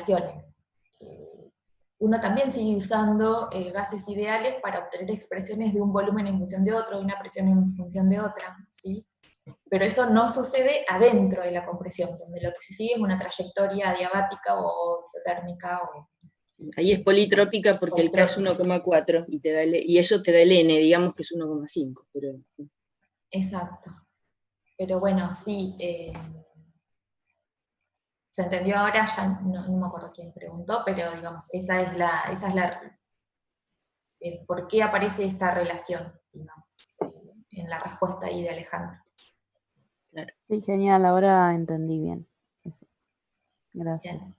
relaciones. Uno también sigue usando gases ideales para obtener expresiones de un volumen en función de otro, de una presión en función de otra, ¿sí? Pero eso no sucede adentro de la compresión, donde lo que se sigue es una trayectoria adiabática o isotérmica. Ahí es politrópica porque el K es 1,4 y eso te da el N, digamos que es 1,5. Pero... Exacto. Pero bueno, sí, se entendió ahora, ya no me acuerdo quién preguntó, pero digamos, esa es la por qué aparece esta relación, digamos, en la respuesta ahí de Alejandro. Claro. Sí, genial, ahora entendí bien. Eso. Gracias. Bien.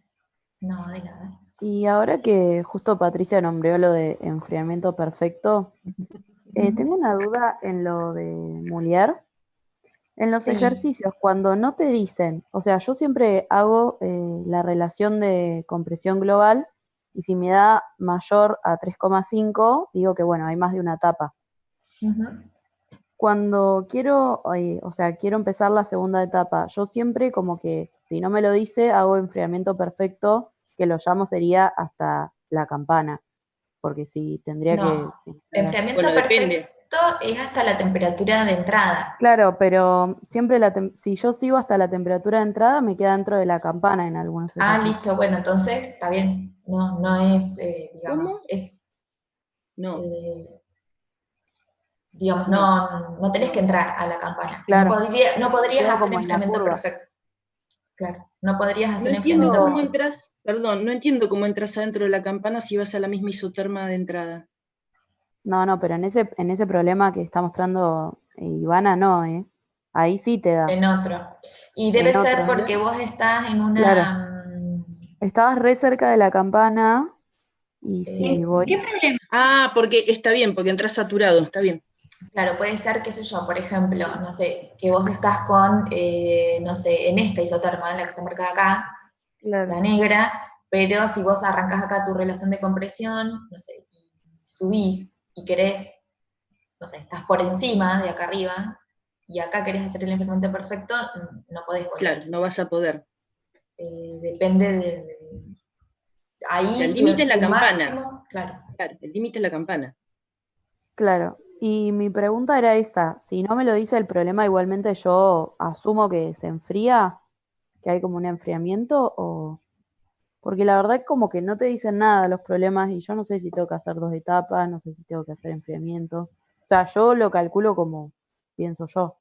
No, de nada. Y ahora que justo Patricia nombró lo de enfriamiento perfecto, tengo una duda en lo de Moulier. En los ejercicios, cuando no te dicen, o sea, yo siempre hago la relación de compresión global y si me da mayor a 3,5, digo que bueno, hay más de una etapa. Cuando quiero, o sea, quiero empezar la segunda etapa, yo siempre como que, si no me lo dice, hago enfriamiento perfecto, que lo llamo sería hasta la campana, porque si tendría que... Enfriamiento perfecto es hasta la temperatura de entrada. Claro, pero siempre si yo sigo hasta la temperatura de entrada, me queda dentro de la campana en algunos ejemplos. Listo, bueno, entonces está bien. No es, digamos, ¿cómo? Es... No. Digamos, no tenés que entrar a la campana. Claro. No podrías hacer enfriamiento perfecto. Claro, no podrías hacer enfriamiento perfecto. Cómo entras, perdón, no entiendo cómo entras adentro de la campana si vas a la misma isoterma de entrada. No, pero en ese problema que está mostrando Ivana, no, ¿eh? Ahí sí te da. En otro. Y debe ser porque vos estás en una... Claro. Estabas re cerca de la campana y si voy... ¿Qué problema? Porque está bien, porque entras saturado, está bien. Claro, puede ser, qué sé yo, por ejemplo, no sé, que vos estás con, no sé, en esta isoterma, la que está marcada acá, la negra, pero si vos arrancás acá tu relación de compresión, no sé, y subís y querés, no sé, estás por encima de acá arriba, y acá querés hacer el enfriamiento perfecto, no podés volver. Claro, no vas a poder. Depende de ahí. O sea, el límite es la campana. Máximo, claro, el límite es la campana. Claro, y mi pregunta era esta, si no me lo dice el problema, igualmente yo asumo que se enfría, que hay como un enfriamiento, o... Porque la verdad es como que no te dicen nada los problemas y yo no sé si tengo que hacer 2 etapas, no sé si tengo que hacer enfriamiento. O sea, yo lo calculo como pienso yo.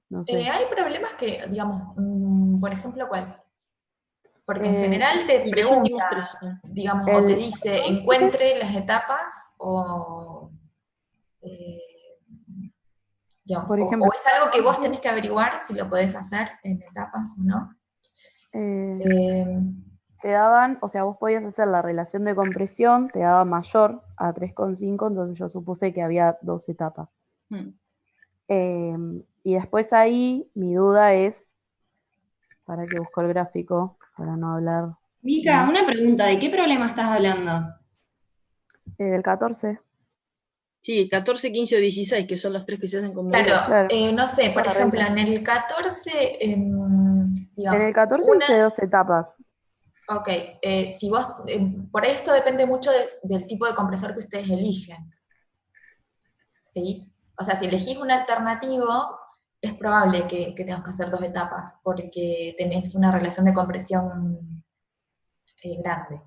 No sé. Hay problemas que, digamos, por ejemplo, ¿cuál? Porque en general te pregunta, digamos, o te dice, encuentre las etapas, o, digamos, por ejemplo, o es algo que vos tenés que averiguar si lo podés hacer en etapas o no. Te daban, o sea, vos podías hacer la relación de compresión, te daba mayor a 3,5, entonces yo supuse que había 2 etapas. Y después ahí mi duda es, para que busco el gráfico, para no hablar. Mica, una pregunta, ¿de qué problema estás hablando? Del 14. Sí, 14, 15 o 16, que son los 3 que se hacen con Claro, no sé, por ejemplo, en el 14, digamos... En el 14 hice 2 etapas. Ok, si vos, por esto depende mucho del tipo de compresor que ustedes eligen. ¿Sí? O sea, si elegís un alternativo, es probable que tengas que hacer 2 etapas, porque tenés una relación de compresión grande.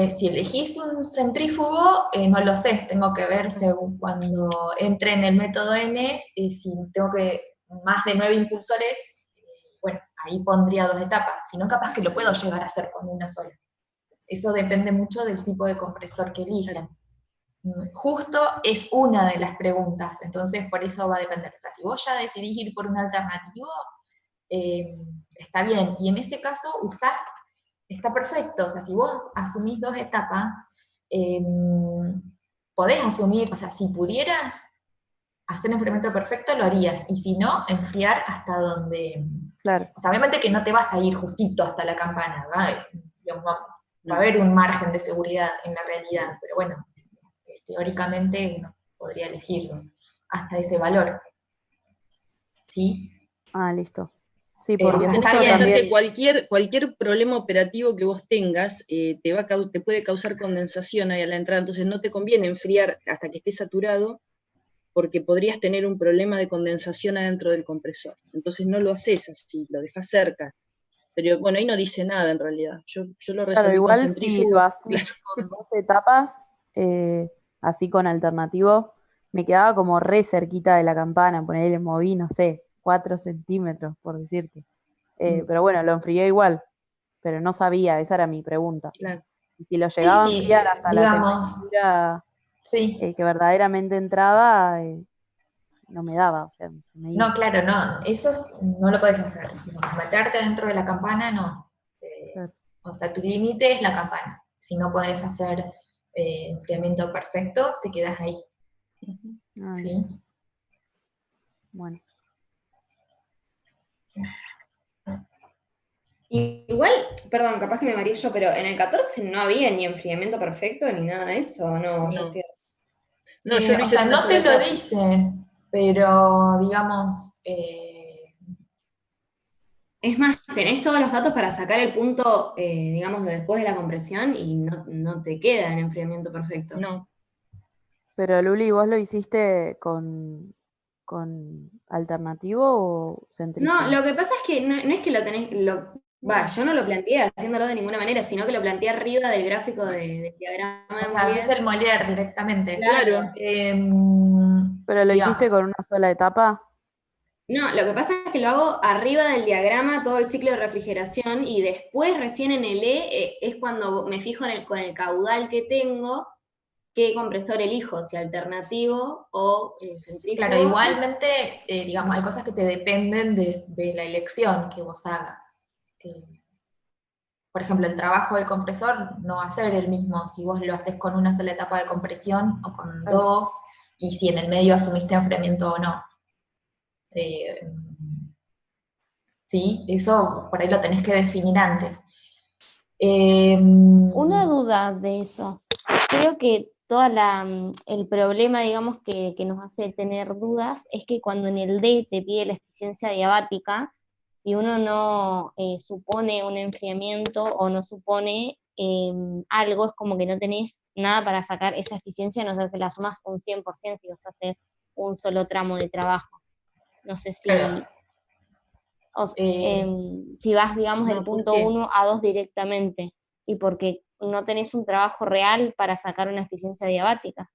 Si elegís un centrífugo, no lo sé, tengo que ver según cuando entre en el método N, si tengo más de 9 impulsores, bueno, ahí pondría 2 etapas, si no capaz que lo puedo llegar a hacer con una sola. Eso depende mucho del tipo de compresor que eligen. Justo es una de las preguntas, entonces por eso va a depender. O sea, si vos ya decidís ir por un alternativo, está bien, y en ese caso usás, está perfecto, o sea, si vos asumís 2 etapas, podés asumir, o sea, si pudieras hacer un enfriamiento perfecto, lo harías, y si no, enfriar hasta donde... Claro. O sea, obviamente que no te vas a ir justito hasta la campana, digamos, va a haber un margen de seguridad en la realidad, pero bueno, teóricamente uno podría elegirlo hasta ese valor. ¿Sí? Listo. Sí, porque o sea, Tenés está que bien. pensar también, que cualquier problema operativo que vos tengas te puede causar condensación ahí a la entrada, entonces no te conviene enfriar hasta que esté saturado, porque podrías tener un problema de condensación adentro del compresor. Entonces no lo haces así, lo dejas cerca. Pero bueno, ahí no dice nada en realidad. Yo lo claro, resolví con igual si lo centrífugo, haces claro. con 2 etapas, así con alternativo, me quedaba como re cerquita de la campana, ponerle moví, no sé, 4 centímetros, por decirte. Pero bueno, lo enfrié igual, pero no sabía, esa era mi pregunta. Claro. Y si lo Sí, llegaba a sí, enfriar hasta la digamos, temperatura sí. que verdaderamente entraba, no me daba, o sea, se me iba. No, claro, no, eso no lo puedes hacer. No, meterte dentro de la campana, no. Claro. O sea, tu límite es la campana. Si no podés hacer enfriamiento perfecto, te quedas ahí. Ah, ¿Sí? listo. Bueno. Igual, perdón, capaz que me mareé yo, pero en el 14 no había ni enfriamiento perfecto ni nada de eso, ¿o no? Yo No, estoy... no, yo lo O hice sea, en una no sola te lo etapa. dice, pero digamos, Es más, tenés todos los datos para sacar el punto, digamos, de después de la compresión y no te queda en enfriamiento perfecto. No, Pero Luli, ¿vos lo hiciste con alternativo o No, centrífugo? lo que pasa es que no es que lo tenés, yo no lo planteé haciéndolo de ninguna manera, sino que lo planteé arriba del gráfico del diagrama o de sea, haces Molière. el Molière directamente. claro. Claro. ¿Pero lo hiciste Digamos, con una sola etapa? No, lo que pasa es que lo hago arriba del diagrama todo el ciclo de refrigeración y después recién en el es cuando me fijo con el caudal que tengo, qué compresor elijo, si alternativo o claro, centrífugo. igualmente, digamos, hay cosas que te dependen de la elección que vos hagas. Eh, por ejemplo, el trabajo del compresor no va a ser el mismo si vos lo haces con una sola etapa de compresión o con Claro. dos, y si en el medio asumiste enfriamiento o no. Eh, ¿Sí? Eso por ahí lo tenés que definir antes. Una duda de eso. Creo que el problema, digamos, que nos hace tener dudas es que cuando en el D te pide la eficiencia diabática, si uno no supone un enfriamiento o no supone algo, es como que no tenés nada para sacar esa eficiencia, a no ser que la sumas un 100% si vas a hacer un solo tramo de trabajo. No sé Claro, si vas, digamos, del No, ¿por punto qué? 1 a 2 directamente y porque no tenés un trabajo real para sacar una eficiencia diabática.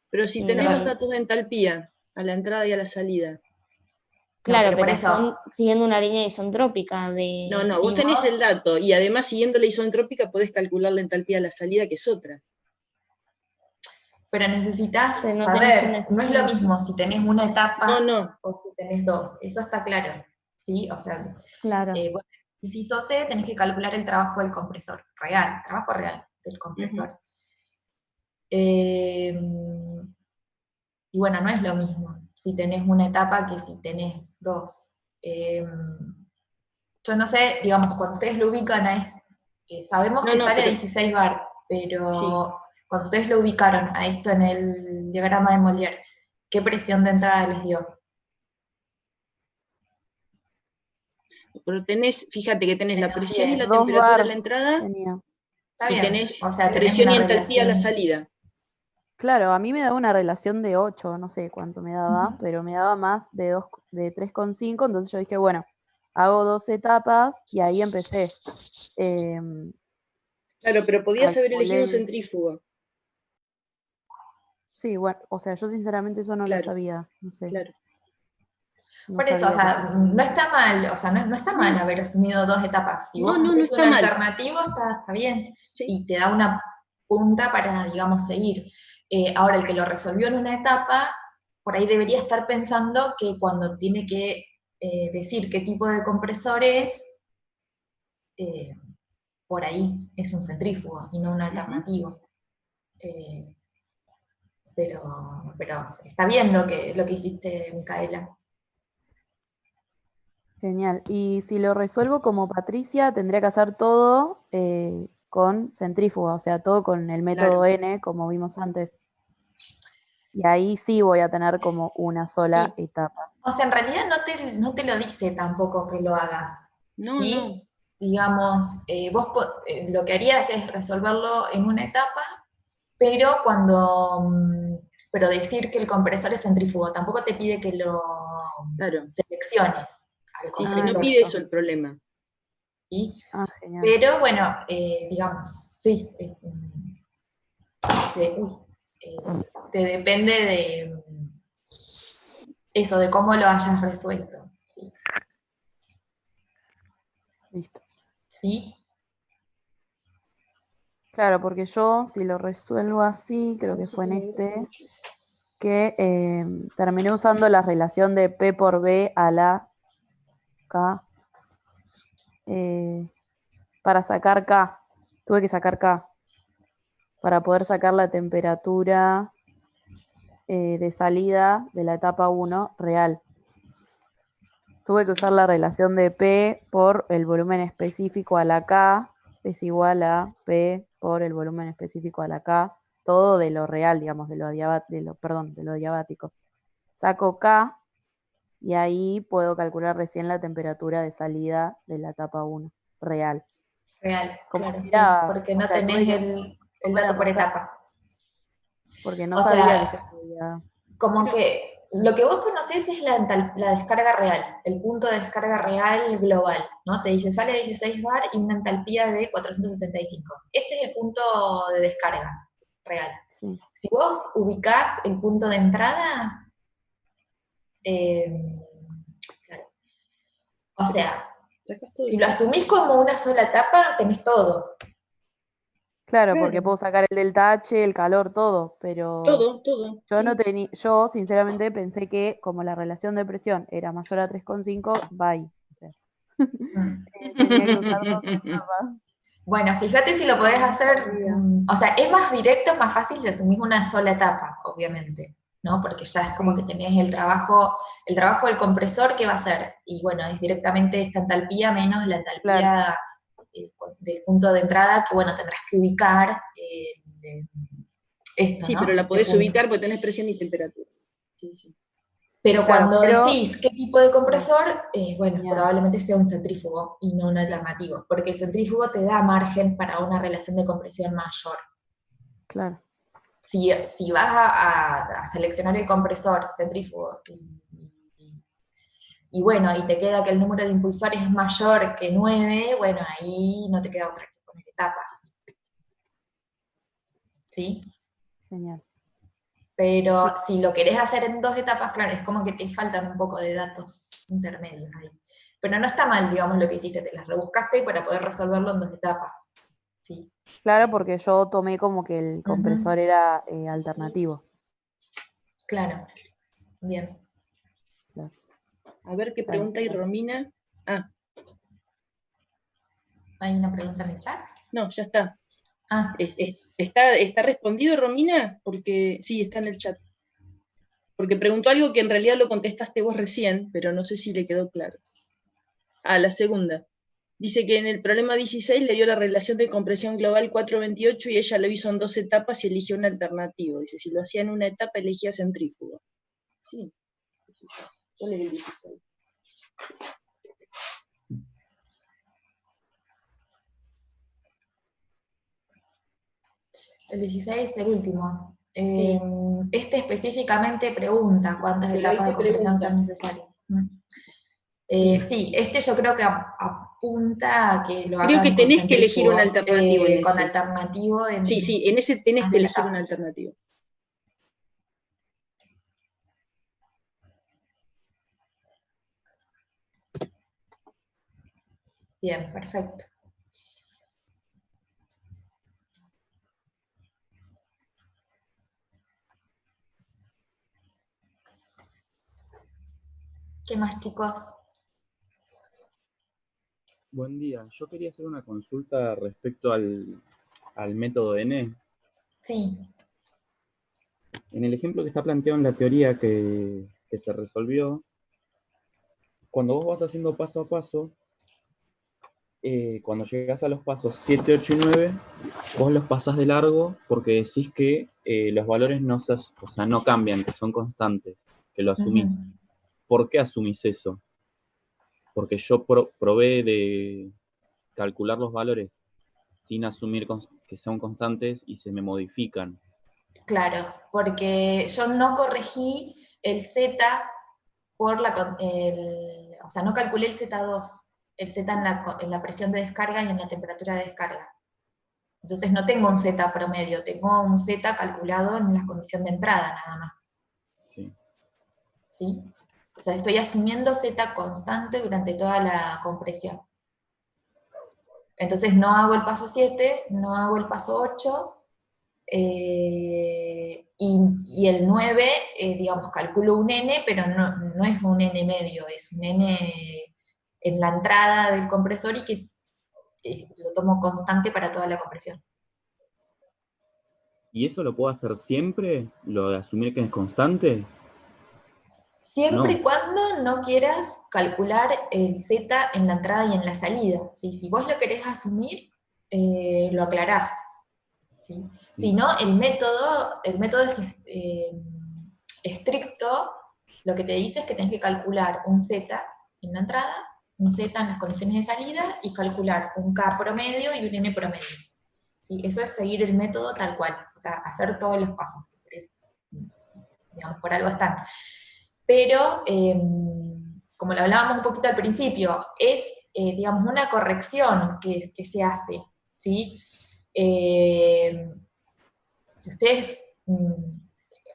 Pero si tenés los Mm, datos de entalpía a la entrada y a la salida. no, claro, pero por pero eso, son siguiendo una línea isentrópica No, de... no, vos si tenés el vos, dato y además siguiendo la isentrópica podés calcular la entalpía a la salida, que es otra. pero pero necesitas no tenés saber, una no es lo eficiencia. mismo si tenés una No, etapa no, o si tenés dos, eso está claro, ¿sí? O sea, Claro. bueno, y si sos C, tenés que calcular el trabajo del compresor, real, trabajo real del ujú, compresor. Eh, y bueno, no es lo mismo si tenés una etapa que si tenés dos. Yo no sé, digamos, cuando ustedes lo ubican a esto, sabemos no, que no, sale a pero 16 bar, sí. pero cuando ustedes lo ubicaron a esto en el diagrama de Molière, ¿qué presión de entrada les dio? Pero tenés, fíjate que tenés la Menos presión y la 10. 2 temperatura a la bar entrada tenía. Está y bien, tenés o sea, tenés presión una y entalpía a la relación. salida. Claro, a mí me daba una relación de 8, no sé cuánto me daba, Ujú. pero me daba más de 3,5, entonces yo dije, bueno, hago 2 etapas y ahí empecé. Claro, pero podías haber elegido un Calculé. centrífugo. Sí, bueno, o sea, yo sinceramente eso no lo Claro, sabía, no sé, claro. no Por eso, o sabía que se sea, no necesitaba. está mal, o sea, no está mal No, haber asumido dos etapas. Si no, vos no, no haces un está mal. alternativo, está bien, Sí, y te da una punta para, digamos, seguir. Ahora, el que lo resolvió en una etapa, por ahí debería estar pensando que cuando tiene que decir qué tipo de compresor es, eh, por ahí es un centrífugo y no un ujú. alternativo. Eh, pero está bien lo que hiciste, Micaela. Genial. Y si lo resuelvo como Patricia, tendría que hacer todo con centrífuga, o sea, todo con el método Claro. N, como vimos antes. Y ahí sí voy a tener como una sola etapa. O sea, en realidad no te lo dice tampoco que lo hagas, No, ¿sí? no. Digamos, lo que harías es resolverlo en una etapa, pero pero decir que el compresor es centrífugo, tampoco te pide que lo Claro. selecciones al Sí, compresor. no pide eso el problema. ¿Sí? Genial. Pero bueno, digamos, sí, te depende de eso, de cómo lo hayas resuelto. ¿Sí? Listo. ¿Sí? Claro, porque yo, si lo resuelvo así, creo que fue en este, que terminé usando la relación de P por B a la K para sacar K. Tuve que sacar K para poder sacar la temperatura de salida de la etapa 1 real. Tuve que usar la relación de P por el volumen específico a la K es igual a P por el volumen específico a la K, todo de lo real, digamos, de lo diabático. Saco K y ahí puedo calcular recién la temperatura de salida de la etapa 1 real. Real, Como claro, que sí, era, porque o no sea, tenés tuve que el dato por etapa. porque no O sabía que se sea, podía. como que lo que vos conocés es la descarga real, el punto de descarga real global, ¿no? Te dice sale 16 bar y una entalpía de 475. Este es el punto de descarga real. Sí. Si vos ubicás el punto de entrada, claro. O sea, si lo asumís como una sola etapa, tenés todo. Claro, Claro. porque puedo sacar el delta H, el calor, todo, pero Todo, yo no sí. tenía, yo sinceramente pensé que como la relación de presión era mayor a 3,5, bye. O sea, tenía que usar dos etapas. Bueno, fíjate si lo podés hacer, Sabía. o sea, es más directo, es más fácil si asumís una sola etapa, obviamente, ¿no? Porque ya es como que tenés el trabajo del compresor, ¿qué va a hacer? Y bueno, es directamente esta entalpía menos la Claro, entalpía del punto de entrada, que bueno, tendrás que ubicar esto, Sí, ¿no? pero la Este podés punto. ubicar porque tenés presión y temperatura. Sí, sí. Pero claro, cuando pero decís qué tipo de compresor, bueno, genial, probablemente sea un centrífugo y no un alternativo, porque el centrífugo te da margen para una relación de compresión mayor. claro. Si vas a seleccionar el compresor centrífugo y bueno, y te queda que el número de impulsores es mayor que 9, bueno, ahí no te queda otra que poner etapas. ¿Sí? Genial. Pero Sí, si lo querés hacer en 2 etapas, claro, es como que te faltan un poco de datos intermedios ahí. Pero no está mal, digamos, lo que hiciste, te las rebuscaste para poder resolverlo en 2 etapas. ¿Sí? claro, porque yo tomé como que el compresor era alternativo. Claro, bien. Claro. A ver qué Bueno, pregunta hay Romina. Ah, ¿Hay una pregunta en el chat? no, ya está. Ah, ¿Está respondido, Romina? Porque sí, está en el chat. Porque preguntó algo que en realidad lo contestaste vos recién, pero no sé si le quedó claro. Ah, la segunda. Dice que en el problema 16 le dio la relación de compresión global 428 y ella lo hizo en 2 etapas y eligió una alternativa. Dice, si lo hacía en una etapa, elegía centrífugo. Sí. ¿Cuál es el 16? el 16 es el último. Sí. Este específicamente pregunta cuántas Pero ahí etapas te de compresión pregunta. son necesarias. Sí. Sí, este yo creo que apunta a que lo Creo que hagan con tenés que elegir un centrífugo, alternativo en con ese. alternativo en Sí, en ese tenés más que de una elegir un etapa. alternativo. Bien, perfecto. ¿Qué más, chicos? Buen día. Yo quería hacer una consulta respecto al método N. Sí, En el ejemplo que está planteado en la teoría que se resolvió, cuando vos vas haciendo paso a paso, cuando llegas a los pasos 7, 8 y 9, vos los pasás de largo porque decís que los valores no, o sea, no cambian, que son constantes, que lo asumís. Ujú. ¿Por qué asumís eso? Porque yo probé de calcular los valores sin asumir que son constantes y se me modifican. Claro, porque yo no corregí el Z o sea, no calculé el Z2, el Z en la presión de descarga y en la temperatura de descarga. Entonces no tengo un Z promedio, tengo un Z calculado en la condición de entrada nada más. Sí. ¿Sí? O sea, estoy asumiendo Z constante durante toda la compresión. Entonces no hago el paso 7, no hago el paso 8, y el 9, digamos, calculo un N, pero no es un N medio, es un N en la entrada del compresor y que lo tomo constante para toda la compresión. ¿Y eso lo puedo hacer siempre? ¿Lo de asumir que es constante? Siempre No. y cuando no quieras calcular el Z en la entrada y en la salida. ¿Sí? Si vos lo querés asumir, lo aclarás. ¿Sí? Si no, el método es estricto, lo que te dice es que tenés que calcular un Z en la entrada, un Z en las condiciones de salida, y calcular un K promedio y un N promedio. ¿Sí? Eso es seguir el método tal cual, o sea, hacer todos los pasos. Por eso, digamos, por algo están. Pero, como lo hablábamos un poquito al principio, es, digamos, una corrección que se hace, ¿sí? Si ustedes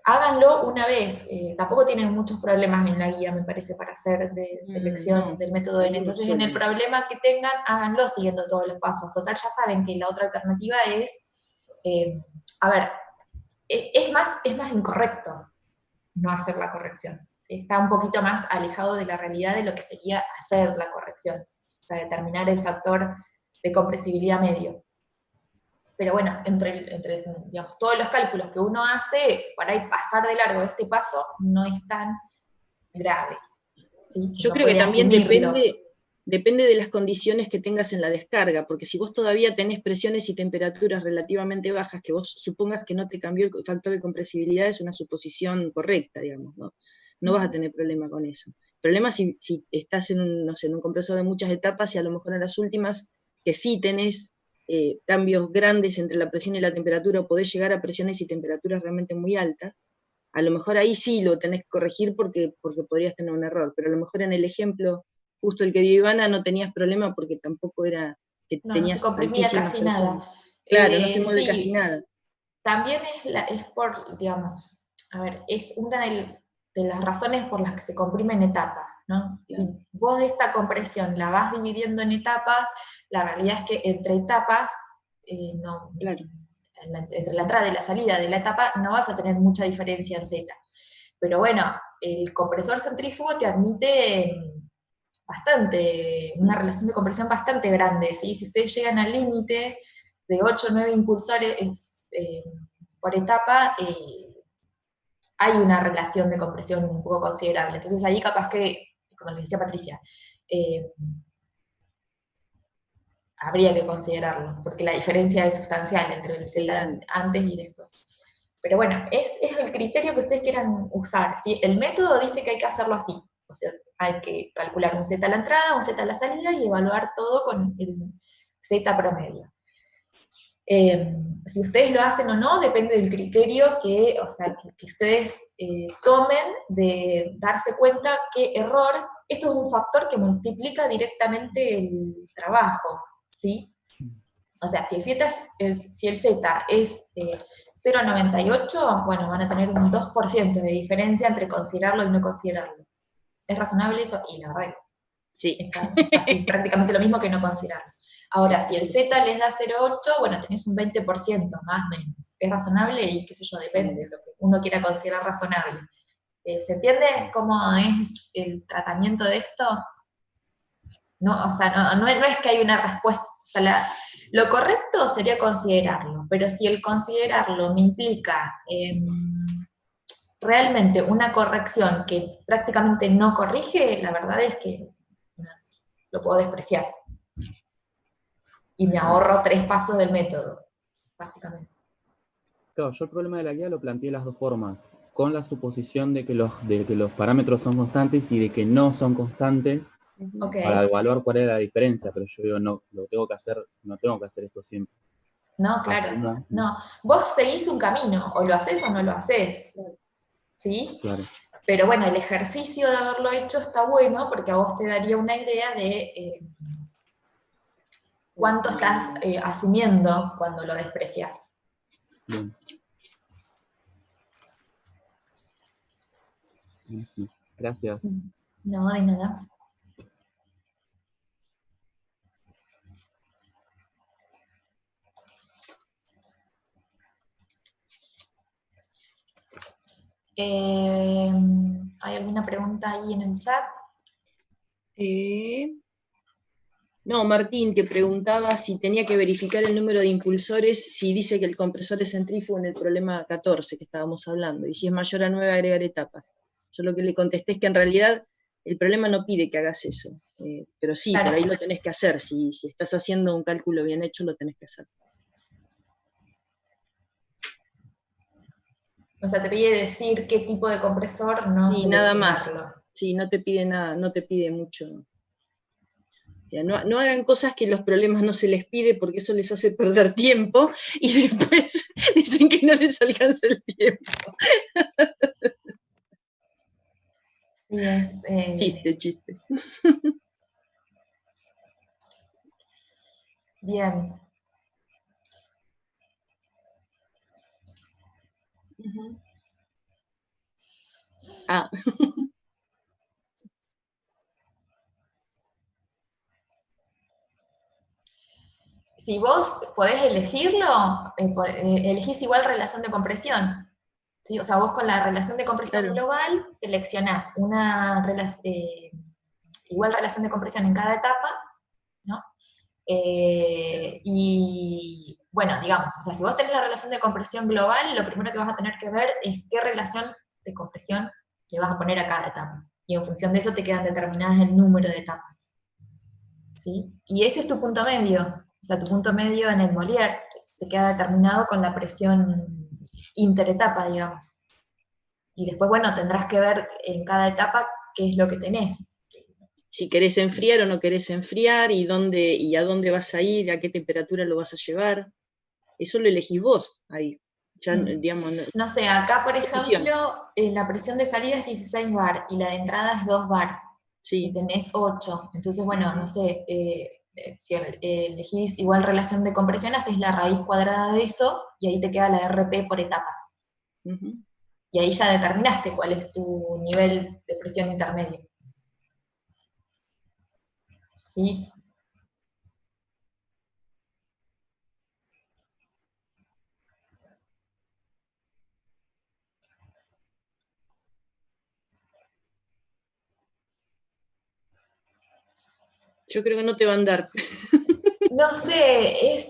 háganlo una vez, tampoco tienen muchos problemas en la guía, me parece, para hacer de selección No, del método N. Entonces, en el problema que tengan, háganlo siguiendo todos los pasos. Total, ya saben que la otra alternativa es, a ver, es más incorrecto no hacer la corrección. ¿Sí? Está un poquito más alejado de la realidad de lo que sería hacer la corrección, o sea, determinar el factor de compresibilidad medio. Pero bueno, entre digamos, todos los cálculos que uno hace, para ir pasar de largo este paso no es tan grave. ¿Sí? Yo Uno creo que puede también asumirlo. depende de las condiciones que tengas en la descarga, porque si vos todavía tenés presiones y temperaturas relativamente bajas, que vos supongas que no te cambió el factor de compresibilidad, es una suposición correcta, digamos, ¿no? No vas a tener problema con eso. El problema es si estás no sé, en un compresor de muchas etapas y a lo mejor en las últimas, que sí tenés cambios grandes entre la presión y la temperatura, o podés llegar a presiones y temperaturas realmente muy altas, a lo mejor ahí sí lo tenés que corregir porque podrías tener un error, pero a lo mejor en el ejemplo, justo el que dio Ivana, no tenías problema porque tampoco era que No se tenías comprimía altísimas casi presiones. nada. Claro, no se mueve Sí, casi nada. también es por, digamos, a ver, es una de las razones por las que se comprime en etapas, ¿no? Claro. Si vos esta compresión la vas dividiendo en etapas, la realidad es que entre etapas, Claro. entre la entrada y la salida de la etapa, no vas a tener mucha diferencia en Z. Pero bueno, el compresor centrífugo te admite una relación de compresión bastante grande, ¿sí? Si ustedes llegan al límite de 8 o 9 impulsores por etapa, hay una relación de compresión un poco considerable. Entonces ahí capaz que, como les decía Patricia, habría que considerarlo, porque la diferencia es sustancial entre el Z antes y después. Pero bueno, es el criterio que ustedes quieran usar, ¿sí? El método dice que hay que hacerlo así, o sea, hay que calcular un Z a la entrada, un Z a la salida y evaluar todo con el Z promedio. Si ustedes lo hacen o no, depende del criterio que ustedes tomen de darse cuenta qué error, esto es un factor que multiplica directamente el trabajo, ¿sí? O sea, si el Z es 0,98, bueno, van a tener un 2% de diferencia entre considerarlo y no considerarlo. ¿Es razonable eso? Y la verdad sí. es casi prácticamente lo mismo que no considerarlo. Ahora, si el Z les da 0,8, bueno, tenés un 20%, más o menos. ¿Es razonable? Y qué sé yo, depende de lo que uno quiera considerar razonable. ¿Se entiende cómo es el tratamiento de esto? No, o sea, no es que hay una respuesta. O sea, lo correcto sería considerarlo, pero si el considerarlo me implica realmente una corrección que prácticamente no corrige, la verdad es que no, lo puedo despreciar. y me ahorro 3 pasos del método, básicamente. Claro, yo el problema de la guía lo planteé de las dos formas, con la suposición de que los parámetros son constantes y de que no son constantes, Ok. para evaluar cuál es la diferencia, pero yo digo, no, no tengo que hacer esto siempre. No, claro. Asumo. No. Vos seguís un camino, o lo haces o no lo haces. ¿Sí? Claro. Pero bueno, el ejercicio de haberlo hecho está bueno porque a vos te daría una idea de cuánto estás asumiendo cuando lo desprecias. Bien. Sí. Gracias. No, de nada. ¿Hay alguna pregunta ahí en el chat? No, Martín te preguntaba si tenía que verificar el número de impulsores, si dice que el compresor es centrífugo en el problema 14 que estábamos hablando, y si es mayor a 9 agregar etapas. Yo lo que le contesté es que en realidad el problema no pide que hagas eso, pero sí, Claro. por ahí lo tenés que hacer, si estás haciendo un cálculo bien hecho, lo tenés que hacer. O sea, te pide decir qué tipo de compresor, no Sí, nada seleccionarlo. más. Sí, no te pide nada, no te pide mucho. O sea, no hagan cosas que los problemas no se les pide porque eso les hace perder tiempo y después dicen que no les alcanza el tiempo. Sí, es... Chiste. Bien. Ah. Si vos podés elegirlo, elegís igual relación de compresión. ¿Sí? O sea, vos con la relación de compresión Claro. global seleccionás una igual relación de compresión en cada etapa, ¿no? Y bueno, digamos, o sea, si vos tenés la relación de compresión global, lo primero que vas a tener que ver es qué relación de compresión le vas a poner a cada etapa. Y en función de eso te quedan determinadas el número de etapas. ¿Sí? Y ese es tu punto medio. O sea, tu punto medio en el Molière te queda determinado con la presión interetapa, digamos. Y después, bueno, tendrás que ver en cada etapa qué es lo que tenés. Si querés enfriar o no querés enfriar, y a dónde vas a ir, a qué temperatura lo vas a llevar. Eso lo elegís vos ahí. Ya, digamos, no sé, acá por decisión. ejemplo, la presión de salida es 16 bar y la de entrada es 2 bar. Sí. Y tenés 8. Entonces, bueno, no sé, si elegís igual relación de compresión, haces la raíz cuadrada de eso y ahí te queda la RP por etapa. Y ahí ya determinaste cuál es tu nivel de presión intermedio. ¿Sí? Yo creo que no te va a andar. No sé,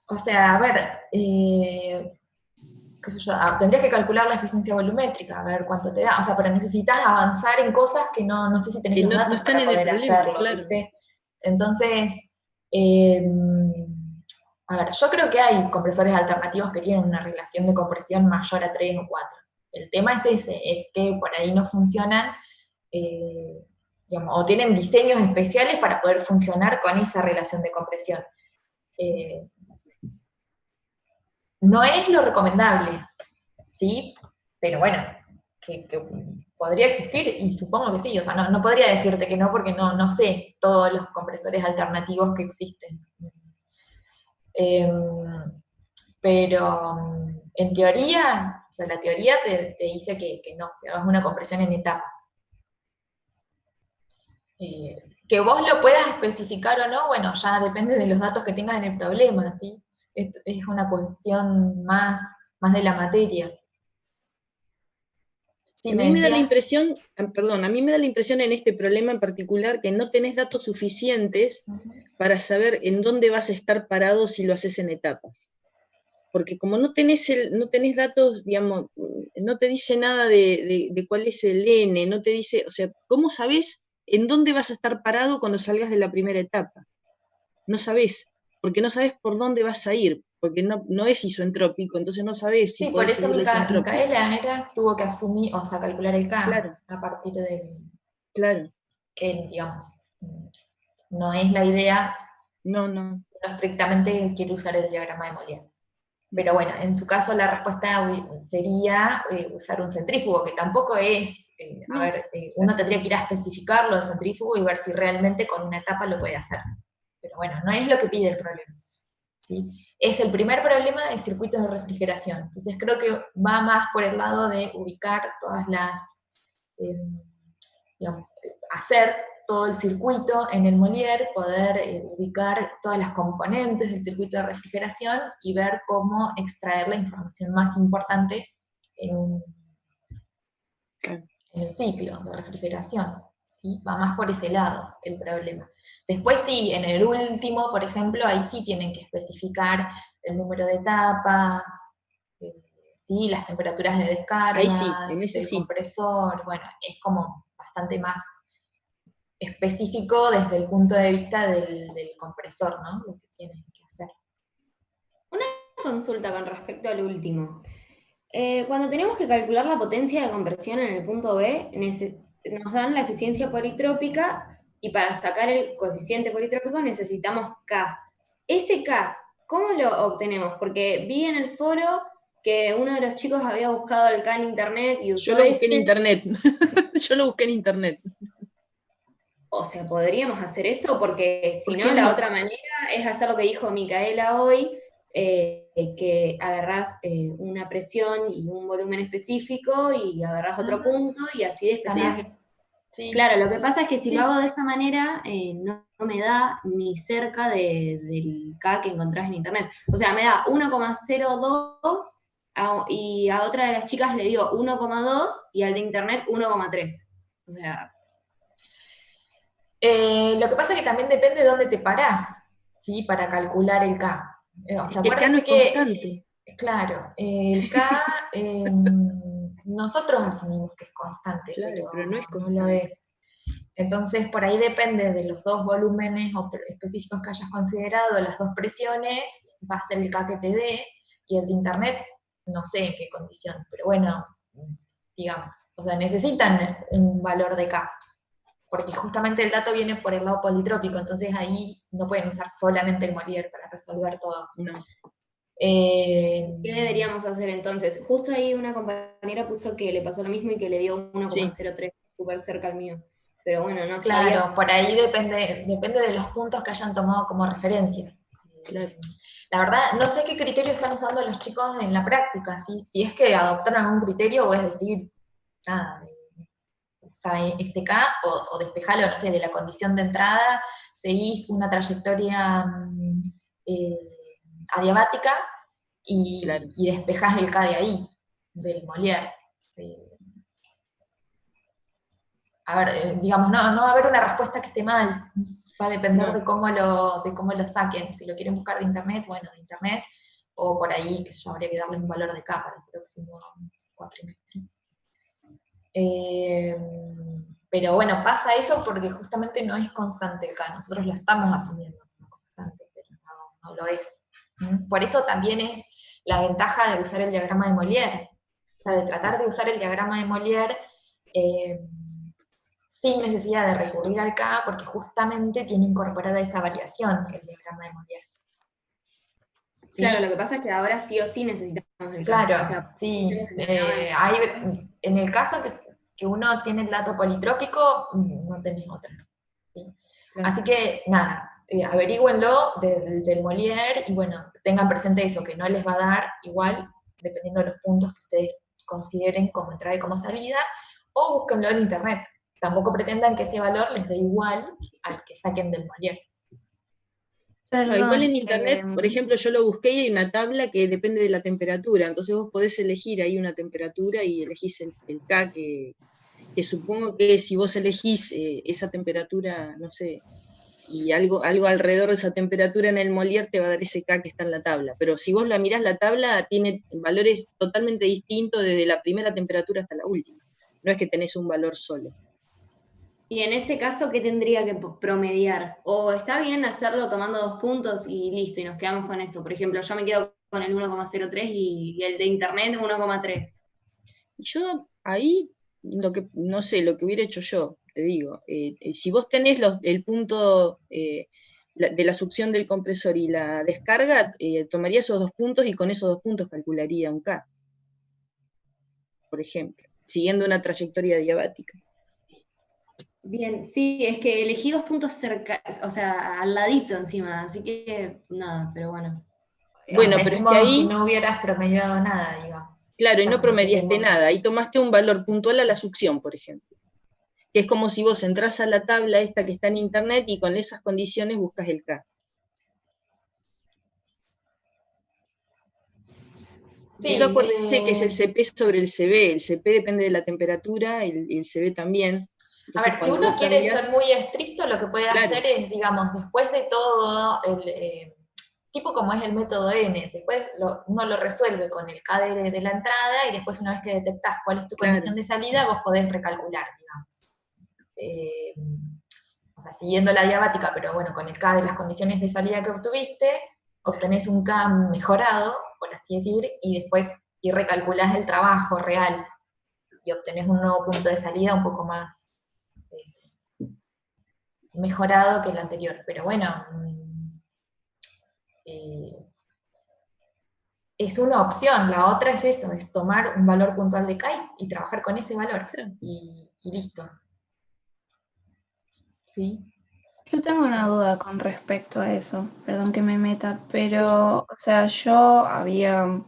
o sea, a ver, qué sé yo, tendrías que calcular la eficiencia volumétrica, a ver cuánto te da, o sea, pero necesitas avanzar en cosas que no sé si tenés los datos están para en el poder problema, hacerlo, claro. ¿viste? Entonces, a ver, yo creo que hay compresores alternativos que tienen una relación de compresión mayor a 3 o 4. El tema es ese, es que por ahí no funcionan, digamos, o tienen diseños especiales para poder funcionar con esa relación de compresión. No es lo recomendable, ¿sí? Pero bueno, que podría existir, y supongo que sí, o sea, no podría decirte que no, porque no sé todos los compresores alternativos que existen. Pero en teoría, o sea, la teoría te dice que no, que hagas una compresión en etapas. Que vos lo puedas especificar o no, bueno, ya depende de los datos que tengas en el problema, ¿sí? Es una cuestión más de la materia. Sí, a mí me da la impresión, perdón, a mí me da la impresión en este problema en particular que no tenés datos suficientes para saber en dónde vas a estar parado si lo haces en etapas. Porque como no tenés datos, digamos, no te dice nada de cuál es el N, no te dice, o sea, ¿cómo sabés en dónde vas a estar parado cuando salgas de la primera etapa? no sabés, porque no sabés por dónde vas a ir, porque no es isoentrópico, entonces no sabés si Sí, por podés eso seguir la isentrópica. Micaela tuvo que asumir, o sea, calcular el K Claro. a partir del, Claro, que, digamos, no es la idea, no. no estrictamente quiere usar el diagrama de Molière. Pero bueno, en su caso la respuesta sería usar un centrífugo, que tampoco es, No. Uno tendría que ir a especificarlo el centrífugo y ver si realmente con una etapa lo puede hacer. Pero bueno, no es lo que pide el problema, ¿sí? Es el primer problema de circuitos de refrigeración. Entonces creo que va más por el lado de ubicar todas las, digamos, hacer todo el circuito en el Molière, poder ubicar todas las componentes del circuito de refrigeración y ver cómo extraer la información más importante en el ciclo de refrigeración. ¿Sí? Va más por ese lado el problema. Después sí, en el último, por ejemplo, ahí sí tienen que especificar el número de etapas, ¿sí? Las temperaturas de descarga, Ahí sí, en ese del sí. compresor, bueno, es como bastante más específico desde el punto de vista del compresor, ¿no? Lo que tienen que hacer. Una consulta con respecto al último. Cuando tenemos que calcular la potencia de compresión en el punto B, nos dan la eficiencia politrópica y para sacar el coeficiente politrópico necesitamos K. Ese K, ¿cómo lo obtenemos? Porque vi en el foro que uno de los chicos había buscado el K en internet y usó Yo lo busqué en ese. internet. Yo lo busqué en internet. O sea, ¿podríamos hacer eso? Porque si ¿Por no, qué la no? otra manera es hacer lo que dijo Micaela hoy, que agarrás una presión y un volumen específico y agarrás otro punto y así despejás. También. Sí. Claro, lo que pasa es que si Sí. lo hago de esa manera, no me da ni cerca del K que encontrás en internet. O sea, me da 1,02 y a otra de las chicas le digo 1,2 y al de internet 1,3. O sea... Lo que pasa es que también depende de dónde te parás, ¿sí? Para calcular el K. O sea, Es que el K no es constante. Claro, el K, nosotros asumimos que es constante, Claro, pero no es no constante. lo es. Entonces, por ahí depende de los dos volúmenes específicos que hayas considerado, las dos presiones, va a ser el K que te dé, y el de internet, no sé en qué condición, pero bueno, digamos, o sea, necesitan un valor de K, porque justamente el dato viene por el lado politrópico, entonces ahí no pueden usar solamente el Molière para resolver todo. No. ¿Qué deberíamos hacer entonces? Justo ahí una compañera puso que le pasó lo mismo y que le dio 1,03, súper cerca al mío. Pero bueno, no Claro, sabía. por ahí depende de los puntos que hayan tomado como referencia. Claro. La verdad, no sé qué criterio están usando los chicos en la práctica, ¿sí? Si es que adoptaron algún criterio o es decir, nada, o sea, este K, o despejalo, no sé, de la condición de entrada, seguís una trayectoria adiabática y, Claro. y despejás el K de ahí, del Molière. A ver, digamos, no va a haber una respuesta que esté mal, va a depender de cómo lo saquen. Si lo quieren buscar de internet, bueno, de internet, o por ahí, que yo habría que darle un valor de K para el próximo cuatrimestre. Pero bueno, pasa eso porque justamente no es constante K, nosotros lo estamos asumiendo como constante, pero no lo es. Por eso también es la ventaja de usar el diagrama de Molière, o sea, de tratar de usar el diagrama de Molière sin necesidad de recurrir al K, porque justamente tiene incorporada esa variación el diagrama de Molière. ¿Sí? Claro, lo que pasa es que ahora sí o sí necesitamos el K. Claro, O sea, sí. En el caso que uno tiene el dato politrópico, no tenés otra. ¿Sí? Claro. Así que, nada, averígüenlo del Molière y bueno, tengan presente eso, que no les va a dar igual, dependiendo de los puntos que ustedes consideren como entrada y como salida, o búsquenlo en internet. Tampoco pretendan que ese valor les dé igual al que saquen del Molière. No, igual en internet, por ejemplo, yo lo busqué y hay una tabla que depende de la temperatura, entonces vos podés elegir ahí una temperatura y elegís el K, que supongo que si vos elegís esa temperatura, no sé, y algo alrededor de esa temperatura en el Molière te va a dar ese K que está en la tabla, pero si vos la mirás, la tabla tiene valores totalmente distintos desde la primera temperatura hasta la última, no es que tenés un valor solo. Y en ese caso, ¿qué tendría que promediar? O está bien hacerlo tomando 2 puntos y listo, y nos quedamos con eso. Por ejemplo, yo me quedo con el 1,03 y el de internet 1,3. Yo ahí, no sé, lo que hubiera hecho yo, te digo, si vos tenés el punto de la succión del compresor y la descarga, tomaría esos 2 puntos y con esos 2 puntos calcularía un K, por ejemplo, siguiendo una trayectoria diabática. Bien, sí, es que elegí 2 puntos cerca, o sea, al ladito encima, así que nada, pero bueno. Bueno, o sea, pero es es que como si ahí, no hubieras promediado nada, digamos. claro, O y sea, no como que promediaste nada, ahí tomaste un valor puntual a la succión, por ejemplo. Que es como si vos entrás a la tabla esta que está en internet y con esas condiciones buscas el K. Sí, Eso acuérdense que es el CP sobre el CB. El CP depende de la temperatura, el CB también. a Entonces, ver, si cuando uno vos quiere ser cambiás, muy estricto, lo que puede claro, hacer es, digamos, después de todo, tipo como es el método N, después uno lo resuelve con el K de la entrada y después una vez que detectás cuál es tu condición claro. de salida, vos podés recalcular, digamos. Eh, o sea, siguiendo la diabática, pero bueno, con el K de las condiciones de salida que obtuviste, obtenés un K mejorado, por así decir, y después y recalculás el trabajo real y obtenés un nuevo punto de salida un poco más mejorado que el anterior. Pero bueno, eh, es una opción. La otra es eso, es tomar un valor puntual de K y trabajar con ese valor. Y listo. ¿Sí? Yo tengo una duda con respecto a eso, perdón que me meta, Sí. pero, o sea, yo había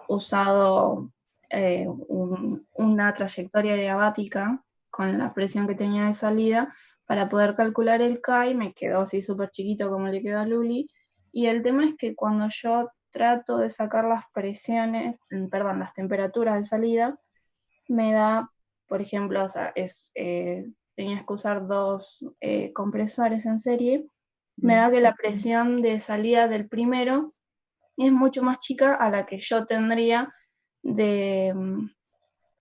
usado una trayectoria diabática con la presión que tenía de salida para poder calcular el K y me quedó así súper chiquito como le quedó a Luli. Y el tema es que cuando yo trato de sacar las presiones, perdón, las temperaturas de salida, me da, por ejemplo, o sea, tenías que usar 2 compresores en serie, me da que la presión de salida del primero es mucho más chica a la que yo tendría de,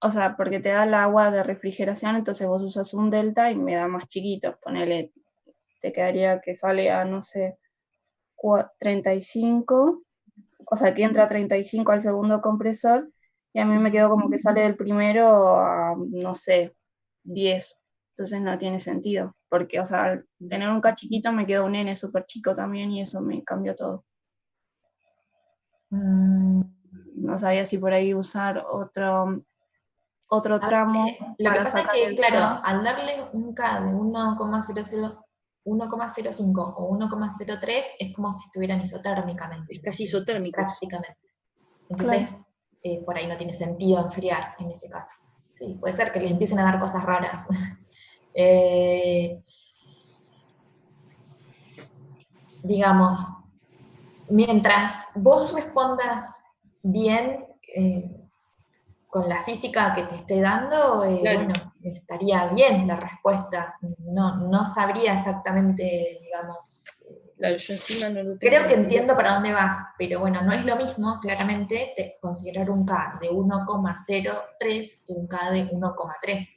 o sea, porque te da el agua de refrigeración, entonces vos usas un delta y me da más chiquito, ponele, te quedaría que sale a, no sé, 35, o sea, que entra a 35 al segundo compresor, y a mí me quedó como que sale del primero a, no sé, 10. Entonces no tiene sentido, porque, o sea, al tener un K chiquito me quedó un N súper chico también y eso me cambió todo. No sabía si por ahí usar otro tramo Lo que para pasa es sacar que, el claro, K. al darle un K de 1,05 o 1,03 es como si estuvieran isotérmicamente, Es casi isotérmicos. prácticamente. Claro. Entonces, por ahí no tiene sentido enfriar en ese caso. Sí, puede ser que les empiecen a dar cosas raras. Digamos, mientras vos respondas bien con la física que te esté dando, Claro. bueno, estaría bien la respuesta. No sabría exactamente, digamos. Claro, yo encima no lo tengo. Creo que entiendo para dónde vas, pero bueno, no es lo mismo, claramente, considerar un K de 1,03 que un K de 1,3.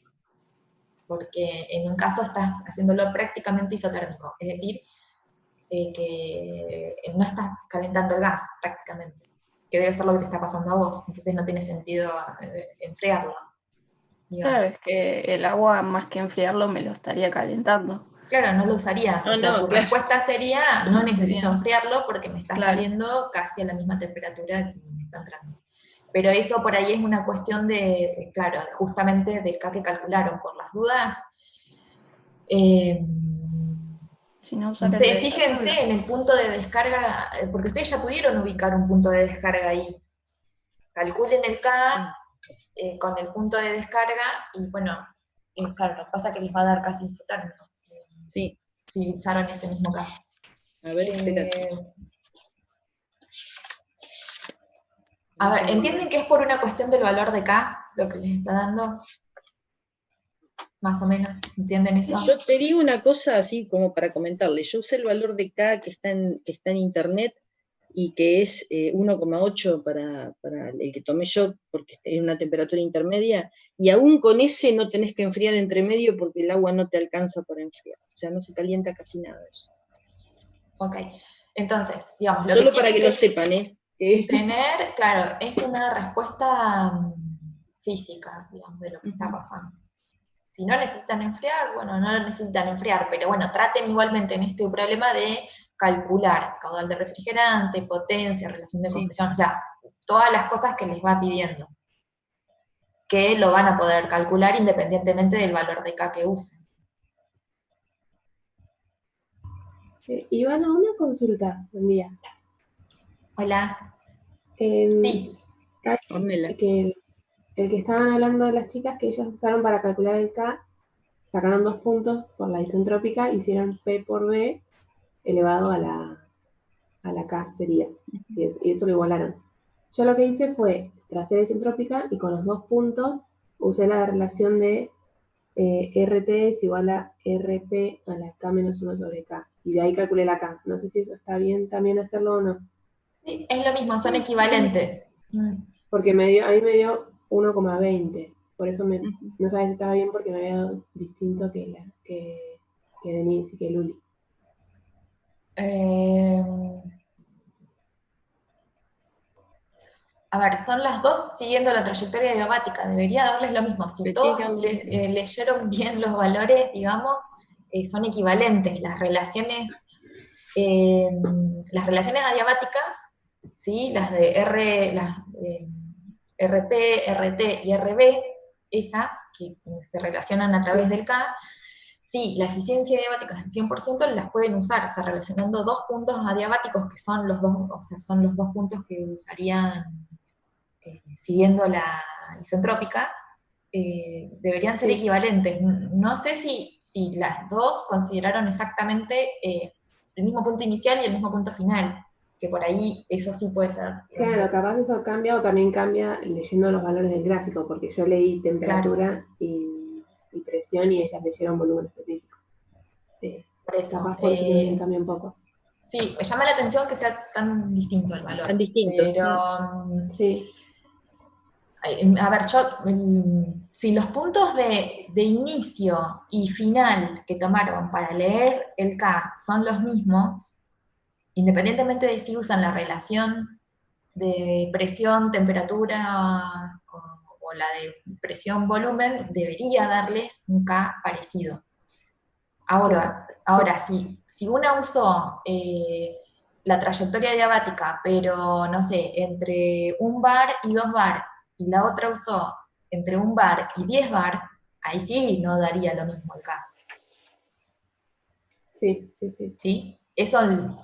Porque en un caso estás haciéndolo prácticamente isotérmico, es decir, que no estás calentando el gas prácticamente, que debe ser lo que te está pasando a vos, entonces no tiene sentido enfriarlo. Digamos. Claro, es que el agua más que enfriarlo me lo estaría calentando. Claro, no lo usarías, No, o sea, no, tu claro. respuesta sería, no necesito Sería. enfriarlo porque me está Claro. saliendo casi a la misma temperatura que me está entrando. Pero eso por ahí es una cuestión claro, justamente del K que calcularon, por las dudas. Si no No usar el sé, de la fíjense tabla. en el punto de descarga, porque ustedes ya pudieron ubicar un punto de descarga ahí. Calculen el K con el punto de descarga y bueno, claro, lo que pasa es que les va a dar casi isotérmico. Sí. Si usaron ese mismo K. A ver, espera. A ver, ¿entienden que es por una cuestión del valor de K lo que les está dando? Más o menos, ¿entienden eso? Yo te digo una cosa así como para comentarle. Yo usé el valor de K que está en internet y que es 1,8 para el que tomé yo, porque es una temperatura intermedia, y aún con ese no tenés que enfriar entre medio porque el agua no te alcanza para enfriar. O sea, no se calienta casi nada eso. Ok, entonces, digamos, lo Solo que para que tienen lo sepan, ¿eh? tener, claro, es una respuesta física, digamos, de lo que está pasando. Si no necesitan enfriar, bueno, no lo necesitan enfriar, pero bueno, traten igualmente en este problema de calcular caudal de refrigerante, potencia, relación de compresión, o sea, todas las cosas que les va pidiendo, que lo van a poder calcular independientemente del valor de K que usen. Ivana, una consulta, buen día. Hola. Sí. Ornella. Que el que estaban hablando de las chicas que ellas usaron para calcular el K, sacaron 2 puntos por la isentrópica, hicieron P por B elevado a la K sería, y eso lo igualaron. Yo lo que hice fue tracé la isentrópica y con los 2 puntos usé la relación de RT es igual a RP a la K menos 1 sobre K, y de ahí calculé la K. No sé si eso está bien también hacerlo o no. Sí, es lo mismo, son equivalentes. Porque a mí me dio 1,20. Por eso no sabía si estaba bien porque me había dado distinto que Denise y que Luli. A ver, son las dos siguiendo la trayectoria diabática, debería darles lo mismo. Si todos leyeron bien los valores, digamos, son equivalentes. Las relaciones adiabáticas, ¿sí? Las de RP, RT y RB, esas que se relacionan a través del K, sí, la eficiencia adiabática es del 100%, las pueden usar, o sea, relacionando 2 puntos adiabáticos que son los dos, o sea, son los 2 puntos que usarían siguiendo la isentrópica, deberían ser equivalentes. No sé si las dos consideraron exactamente el mismo punto inicial y el mismo punto final, que por ahí eso sí puede ser. Claro, capaz eso cambia o también cambia leyendo los valores del gráfico, porque yo leí temperatura y presión y ellas leyeron volumen específico. Por eso. Capaz por eso también cambia un poco. Sí, me llama la atención que sea tan distinto el valor. Tan distinto. Pero, sí. A ver, si los puntos de inicio y final que tomaron para leer el K son los mismos, independientemente de si usan la relación de presión, temperatura o la de presión-volumen, debería darles un K parecido. Ahora si una usó la trayectoria diabática, pero no sé, entre 1 bar y 2 bar, y la otra usó entre 1 bar y 10 bar, ahí sí no daría lo mismo el K. Sí. ¿Sí? Eso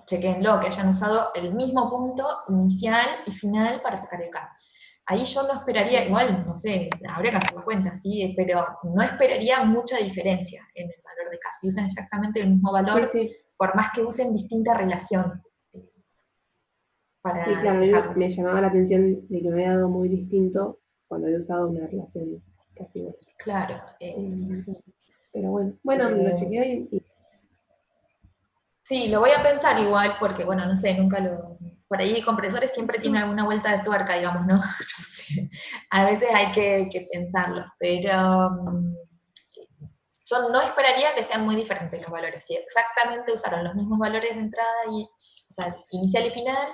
chequenlo, que hayan usado el mismo punto inicial y final para sacar el K. Ahí yo no esperaría, igual, no sé, habría que hacerlo cuenta, ¿sí? Pero no esperaría mucha diferencia en el valor de K. Si usan exactamente el mismo valor, por más que usen distinta relación. Sí, claro, a mí me llamaba la atención de que me había dado muy distinto cuando había usado una relación casi igual. Claro, sí. Pero bueno, lo chequeo y... Sí, lo voy a pensar igual, porque bueno, no sé, nunca lo... Por ahí compresores siempre tienen alguna vuelta de tuerca, digamos, ¿no? No sé. A veces hay que pensarlo, pero yo no esperaría que sean muy diferentes los valores. Si exactamente usaron los mismos valores de entrada, o sea, inicial y final,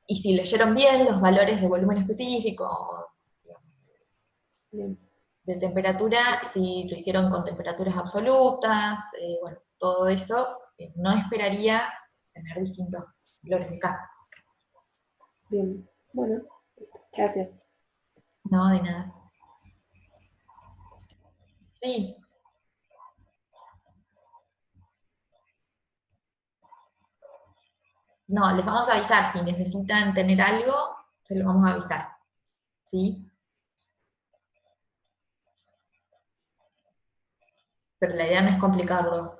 y si leyeron bien los valores de volumen específico, digamos, de temperatura, si lo hicieron con temperaturas absolutas, bueno, todo eso, no esperaría tener distintos valores de K. Bien, bueno, gracias. No, de nada. Sí. No, les vamos a avisar, si necesitan tener algo, se los vamos a avisar. ¿Sí? Pero la idea no es complicarlos.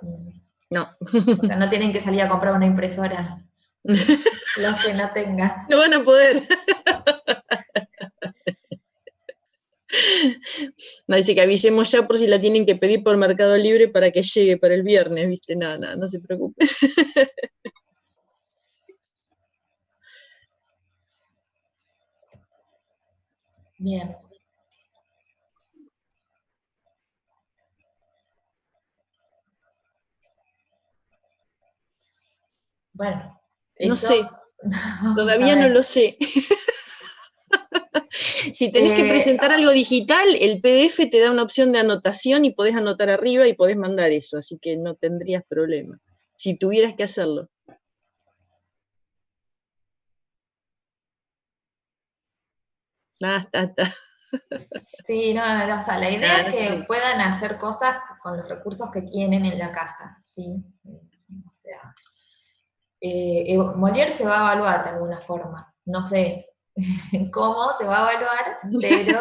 No. O sea, no tienen que salir a comprar una impresora los que no tengan. No van a poder. No, dice que avisemos ya por si la tienen que pedir por Mercado Libre para que llegue para el viernes, ¿viste? No se preocupen. Bien. Bueno, No eso sé, vamos todavía a no ver. lo sé. Si tenés que presentar algo digital, el PDF te da una opción de anotación y podés anotar arriba y podés mandar eso, así que no tendrías problema, si tuvieras que hacerlo. Está. Sí, no, o sea, la idea No es que sé. puedan hacer cosas con los recursos que tienen en la casa, ¿sí? O sea, Molière se va a evaluar de alguna forma, no sé cómo se va a evaluar, pero,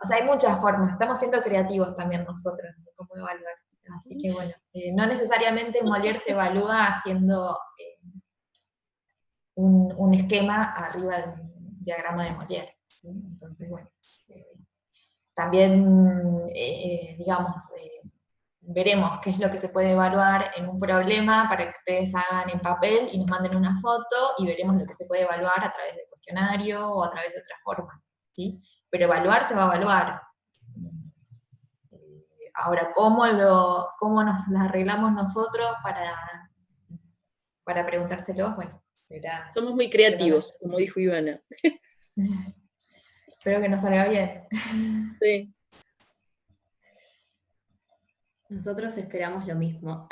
o sea, hay muchas formas, estamos siendo creativos también nosotros de cómo evaluar, así que bueno, no necesariamente Molière se evalúa haciendo un esquema arriba de un diagrama de Molière, ¿sí? Entonces, bueno, también, digamos, veremos qué es lo que se puede evaluar en un problema para que ustedes hagan en papel y nos manden una foto, y veremos lo que se puede evaluar a través del cuestionario o a través de otra forma, ¿sí? Pero evaluar se va a evaluar. Ahora, ¿cómo nos las arreglamos nosotros para preguntárselos? Bueno, será... Somos muy creativos, como dijo Ivana. Espero que nos salga bien. Sí. Nosotros esperamos lo mismo.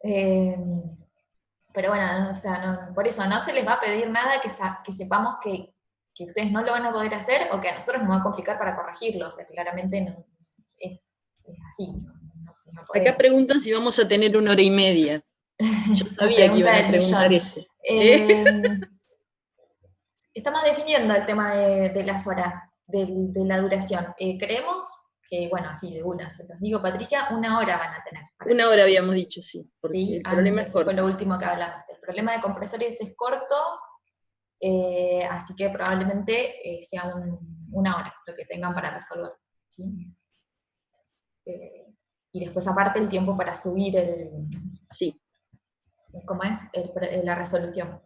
Pero bueno, o sea, por eso no se les va a pedir nada que sepamos que ustedes no lo van a poder hacer, o que a nosotros nos va a complicar para corregirlo. O sea, claramente no, es así. No podemos. Acá preguntan si vamos a tener 1 hora y media. Yo La sabía que pregunta iban a del preguntar millón. ese. Estamos definiendo el tema de las horas, de la duración. Creemos que, bueno, así de una, se los digo, Patricia, 1 hora van a tener. 1 hora habíamos dicho, sí, porque ¿Sí? el problema es Eso fue corto. lo último que hablamos. El problema de compresores es corto, así que probablemente sea 1 hora lo que tengan para resolver, ¿sí? Y después aparte el tiempo para subir Sí. ¿cómo es? La resolución.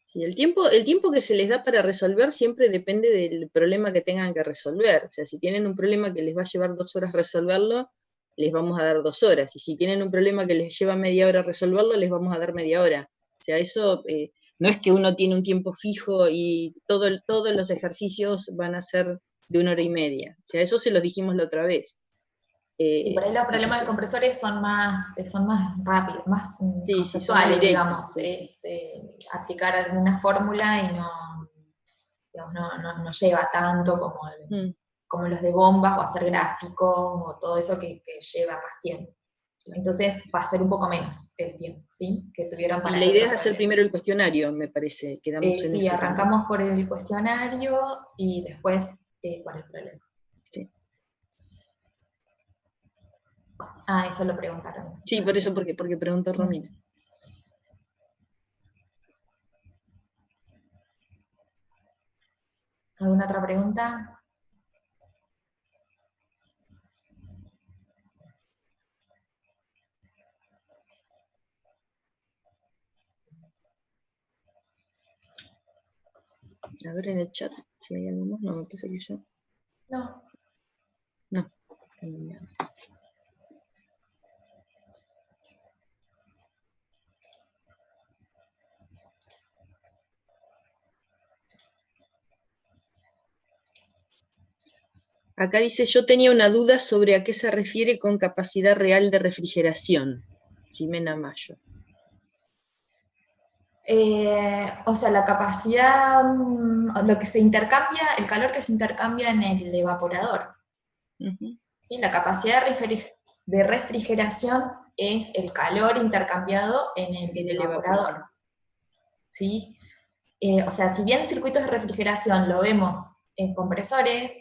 Sí, el tiempo que se les da para resolver siempre depende del problema que tengan que resolver. O sea, si tienen un problema que les va a llevar 2 horas resolverlo, les vamos a dar 2 horas. Y si tienen un problema que les lleva media hora resolverlo, les vamos a dar media hora. O sea, eso no es que uno tiene un tiempo fijo y todos los ejercicios van a ser de 1 hora y media. O sea, eso se los dijimos la otra vez. Sí, por ahí los problemas de compresores son más rápidos, más conceptuales, digamos. Sí. Es aplicar alguna fórmula y no lleva tanto como los de bombas, o hacer gráficos, o todo eso que lleva más tiempo. Entonces va a ser un poco menos el tiempo, ¿sí? Que tuvieron para y la idea es hacer primero el cuestionario, me parece. Quedamos en sí, eso arrancamos por el cuestionario y después por el problema. Sí. Eso lo preguntaron. Sí, por eso, porque preguntó Romina. ¿Alguna otra pregunta? A ver en el chat si hay algo más. No, me parece que yo. No. No. Acá dice, yo tenía una duda sobre a qué se refiere con capacidad real de refrigeración. Jimena Mayo. O sea, la capacidad, lo que se intercambia, el calor que se intercambia en el evaporador. ¿Sí? La capacidad de refrigeración es el calor intercambiado en el evaporador. ¿Sí? O sea, si bien circuitos de refrigeración lo vemos en compresores,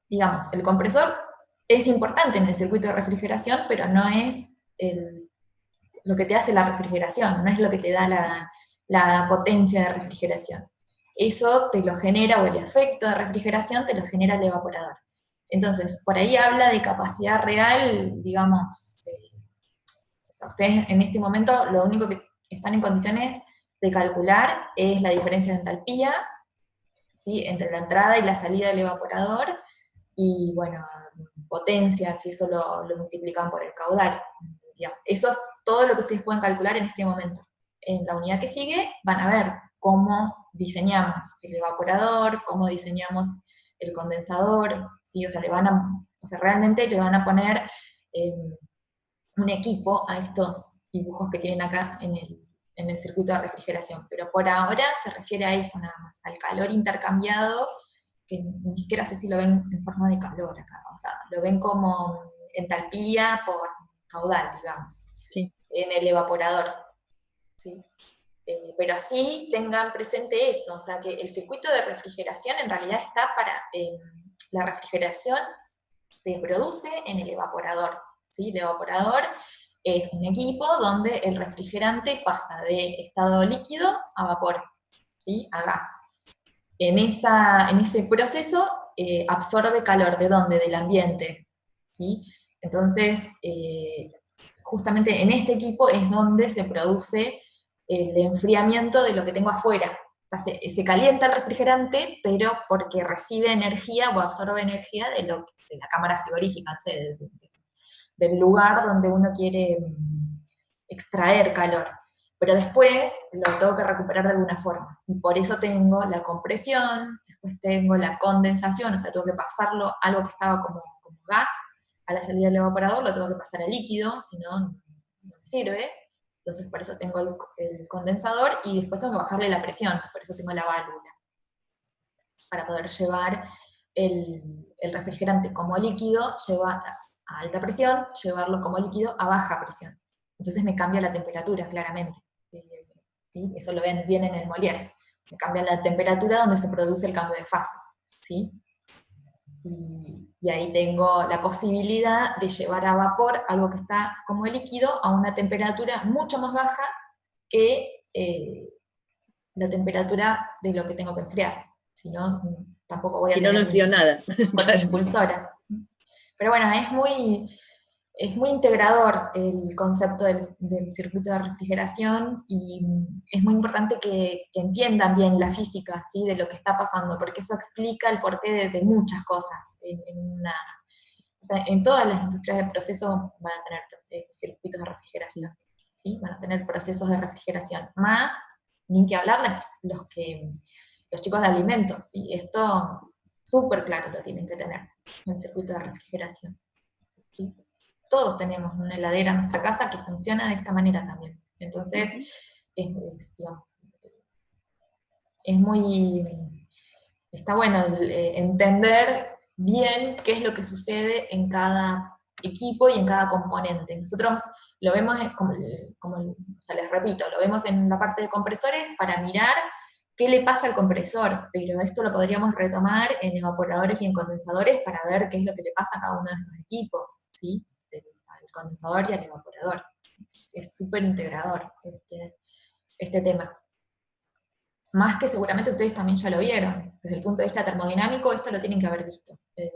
digamos, el compresor es importante en el circuito de refrigeración, pero no es lo que te hace la refrigeración, no es lo que te da la potencia de refrigeración. Eso te lo genera, o el efecto de refrigeración te lo genera el evaporador. Entonces, por ahí habla de capacidad real, digamos, sea, ustedes en este momento lo único que están en condiciones de calcular es la diferencia de entalpía, ¿sí? Entre la entrada y la salida del evaporador, y bueno, potencia, si eso lo multiplican por el caudal. Digamos. Eso es todo lo que ustedes pueden calcular en este momento. En la unidad que sigue van a ver cómo diseñamos el evaporador, cómo diseñamos el condensador, ¿sí? O sea, realmente le van a poner un equipo a estos dibujos que tienen acá en el circuito de refrigeración, pero por ahora se refiere a eso nada más, al calor intercambiado, que ni siquiera sé si lo ven en forma de calor acá, o sea, lo ven como entalpía por caudal, digamos, Sí. en el evaporador, ¿sí? Pero sí tengan presente eso, o sea, que el circuito de refrigeración en realidad está para, la refrigeración se produce en el evaporador, ¿sí? El evaporador es un equipo donde el refrigerante pasa de estado líquido a vapor, ¿sí? A gas. En ese proceso absorbe calor, ¿de dónde? Del ambiente, ¿sí? Entonces, justamente en este equipo es donde se produce el enfriamiento de lo que tengo afuera. O sea, se calienta el refrigerante, pero porque recibe energía o absorbe energía de la cámara frigorífica, no sé, del lugar donde uno quiere extraer calor. Pero después lo tengo que recuperar de alguna forma. Y por eso tengo la compresión, después tengo la condensación, o sea, tengo que pasarlo, algo que estaba como gas, a la salida del evaporador, lo tengo que pasar a líquido, si no, no me sirve. Entonces por eso tengo el condensador, y después tengo que bajarle la presión, por eso tengo la válvula. Para poder llevar el refrigerante como líquido, a alta presión, llevarlo como líquido a baja presión. Entonces me cambia la temperatura, claramente. ¿Sí? Eso lo ven bien en el Molière. Me cambia la temperatura donde se produce el cambio de fase. ¿Sí? Y ahí tengo la posibilidad de llevar a vapor algo que está como líquido a una temperatura mucho más baja que la temperatura de lo que tengo que enfriar. Si no, tampoco voy a Si no, tener no enfrío nada. fuerza impulsora. Pero bueno, es muy integrador el concepto del circuito de refrigeración, y es muy importante que entiendan bien la física, ¿sí? De lo que está pasando, porque eso explica el porqué de muchas cosas. O sea, en todas las industrias de proceso van a tener circuitos de refrigeración, ¿sí? Van a tener procesos de refrigeración, más, ni que hablar los chicos de alimentos, ¿sí? Esto súper claro lo tienen que tener, el circuito de refrigeración. ¿Sí? Todos tenemos una heladera en nuestra casa que funciona de esta manera también. Entonces, está bueno entender bien qué es lo que sucede en cada equipo y en cada componente. Nosotros lo vemos, o sea, les repito, lo vemos en la parte de compresores para mirar qué le pasa al compresor, pero esto lo podríamos retomar en evaporadores y en condensadores para ver qué es lo que le pasa a cada uno de estos equipos, ¿sí? Al condensador y al evaporador. Es súper integrador este tema. Más que seguramente ustedes también ya lo vieron. Desde el punto de vista termodinámico, esto lo tienen que haber visto. El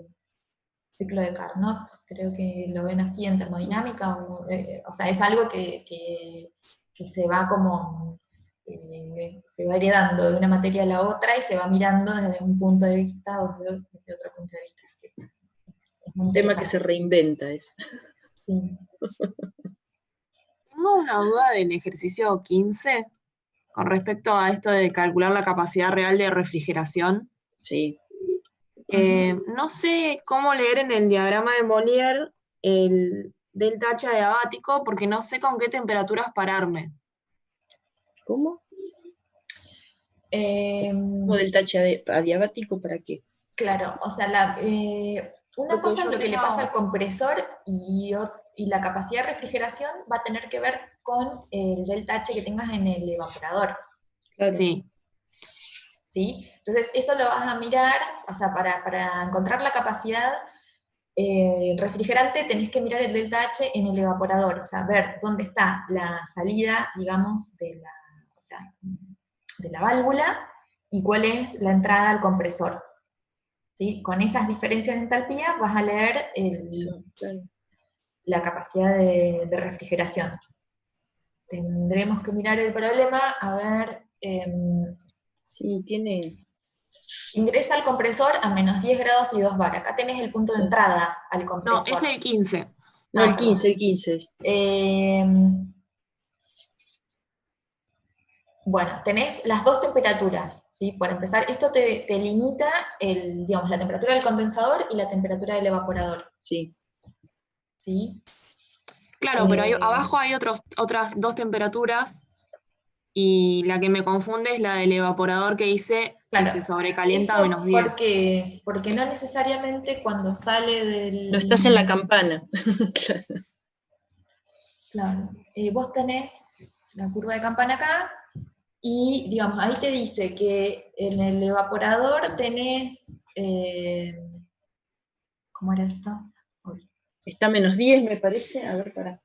ciclo de Carnot, creo que lo ven así en termodinámica, o sea, es algo que se va como... se va heredando de una materia a la otra y se va mirando desde un punto de vista o desde otro punto de vista. Es muy un tema que se reinventa. Sí. Tengo una duda del ejercicio 15 con respecto a esto de calcular la capacidad real de refrigeración. Sí. No sé cómo leer en el diagrama de Molière el delta H adiabático, porque no sé con qué temperaturas pararme. ¿Cómo? ¿Cómo delta H adiabático para qué? Claro, o sea, una cosa es lo que le pasa al compresor, y la capacidad de refrigeración va a tener que ver con el delta H que tengas en el evaporador. Claro. Sí. ¿Sí? Entonces, eso lo vas a mirar, o sea, para encontrar la capacidad refrigerante tenés que mirar el delta H en el evaporador, o sea, ver dónde está la salida, digamos, de la válvula, y cuál es la entrada al compresor. ¿Sí? Con esas diferencias de entalpía vas a leer la capacidad de refrigeración. tendremos que mirar el problema, a ver, Sí, tiene... ingresa al compresor a menos 10 grados y 2 bar. Acá tenés el punto de Sí. entrada al No, compresor. es el 15. No, Ah, el 15, el 15. Bueno, tenés las dos temperaturas, ¿sí? Por empezar, esto te limita digamos, la temperatura del condensador y la temperatura del evaporador, Sí. ¿sí? Claro, pero abajo hay otras dos temperaturas y la que me confunde es la del evaporador que dice Claro, que se sobrecalienta a eso menos 10. porque no necesariamente cuando sale del... No estás en la campana. Claro. Vos tenés la curva de campana acá, y digamos, ahí te dice que en el evaporador tenés... ¿cómo era esto? Uy. Está menos 10, me parece. A ver, pará.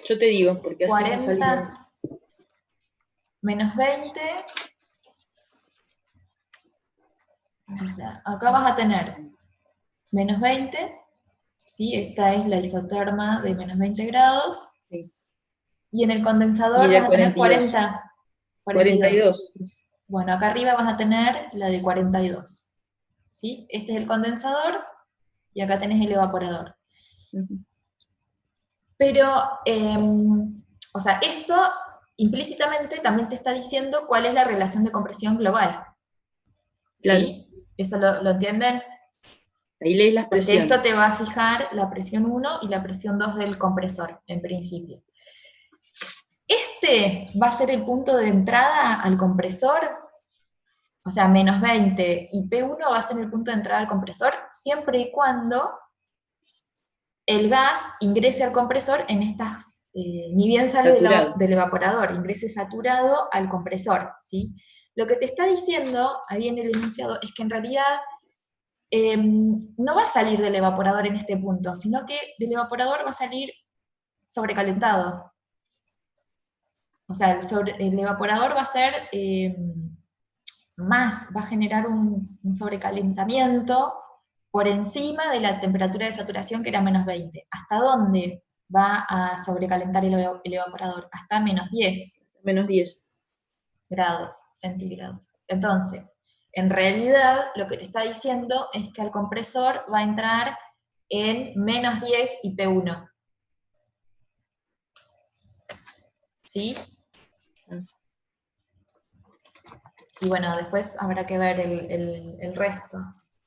Yo te digo, porque así no 40, salimos. menos 20. O sea, acá vas a tener menos 20, ¿sí? Esta es la isoterma de menos 20 grados. Sí. Y en el condensador Y de vas a tener 42. 42. Bueno, acá arriba vas a tener la de 42. ¿Sí? Este es el condensador y acá tenés el evaporador. Uh-huh. Pero, o sea, esto implícitamente también te está diciendo cuál es la relación de compresión global. Claro. ¿Sí? ¿Eso lo entienden? Ahí lees las Porque presiones. esto te va a fijar la presión 1 y la presión 2 del compresor, en principio. Este va a ser el punto de entrada al compresor, o sea, menos 20, y P1 va a ser el punto de entrada al compresor, siempre y cuando el gas ingrese al compresor en estas, ni bien sale del evaporador, ingrese saturado al compresor, ¿sí? Lo que te está diciendo ahí en el enunciado es que en realidad no va a salir del evaporador en este punto, sino que del evaporador va a salir sobrecalentado. O sea, el evaporador va a ser va a generar un sobrecalentamiento por encima de la temperatura de saturación, que era menos 20. ¿Hasta dónde va a sobrecalentar el evaporador? Hasta menos 10. Menos 10 grados centígrados. Entonces, en realidad, lo que te está diciendo es que el compresor va a entrar en menos 10 y P1. ¿Sí? Y bueno, después habrá que ver el resto.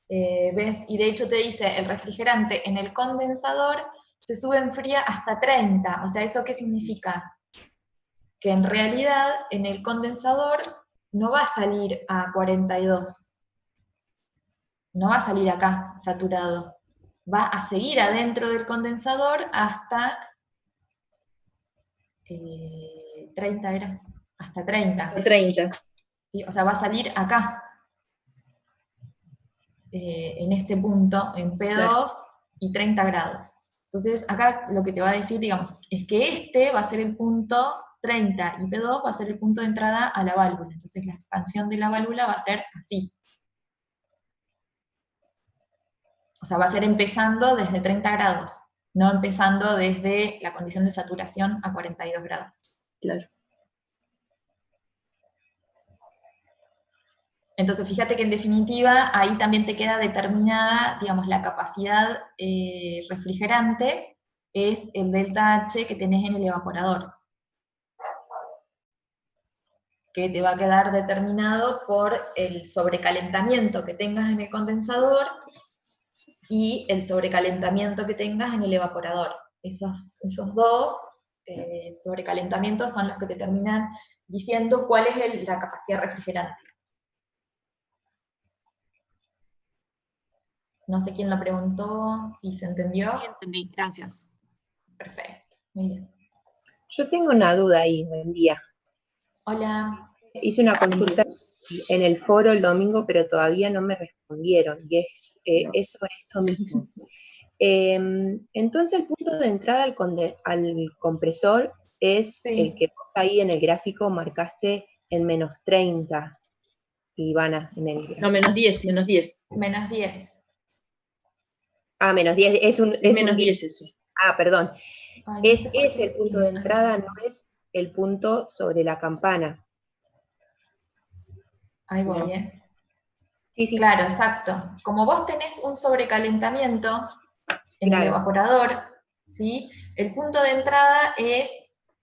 ¿Ves? Y de hecho te dice, el refrigerante en el condensador se sube en fría hasta 30. O sea, ¿eso qué significa? Que en realidad en el condensador no va a salir a 42. No va a salir acá, saturado. Va a seguir adentro del condensador hasta 30 era. Hasta 30. Hasta 30. ¿Sí? O sea, va a salir acá. En este punto, en P2 Claro. Y 30 grados. Entonces, acá lo que te va a decir, digamos, es que este va a ser el punto 30 y P2 va a ser el punto de entrada a la válvula. Entonces, la expansión de la válvula va a ser así. O sea, va a ser empezando desde 30 grados, no empezando desde la condición de saturación a 42 grados. Claro. Entonces, fíjate que en definitiva, ahí también te queda determinada, digamos, la capacidad refrigerante, es el delta H que tenés en el evaporador, que te va a quedar determinado por el sobrecalentamiento que tengas en el condensador y el sobrecalentamiento que tengas en el evaporador. Esos dos sobrecalentamientos son los que te terminan diciendo cuál es la capacidad refrigerante. No sé quién lo preguntó, si se entendió. Sí, entendí, gracias. Perfecto, muy bien. Yo tengo una duda ahí, buen día. Hola. Hice una consulta en el foro el domingo, pero todavía no me respondieron, y es sobre esto mismo. Entonces el punto de entrada al compresor es el que vos ahí en el gráfico marcaste en menos 30, Ivana, en el gráfico. No, menos 10, menos 10. Menos 10. Ah, menos 10, es menos 10 eso. Ah, perdón. Ay, no sé por Es qué el punto de entrada, no es el punto sobre la campana. Ahí voy, No. Sí, sí. Claro, exacto. Como vos tenés un sobrecalentamiento en el Claro. evaporador, ¿sí? El punto de entrada es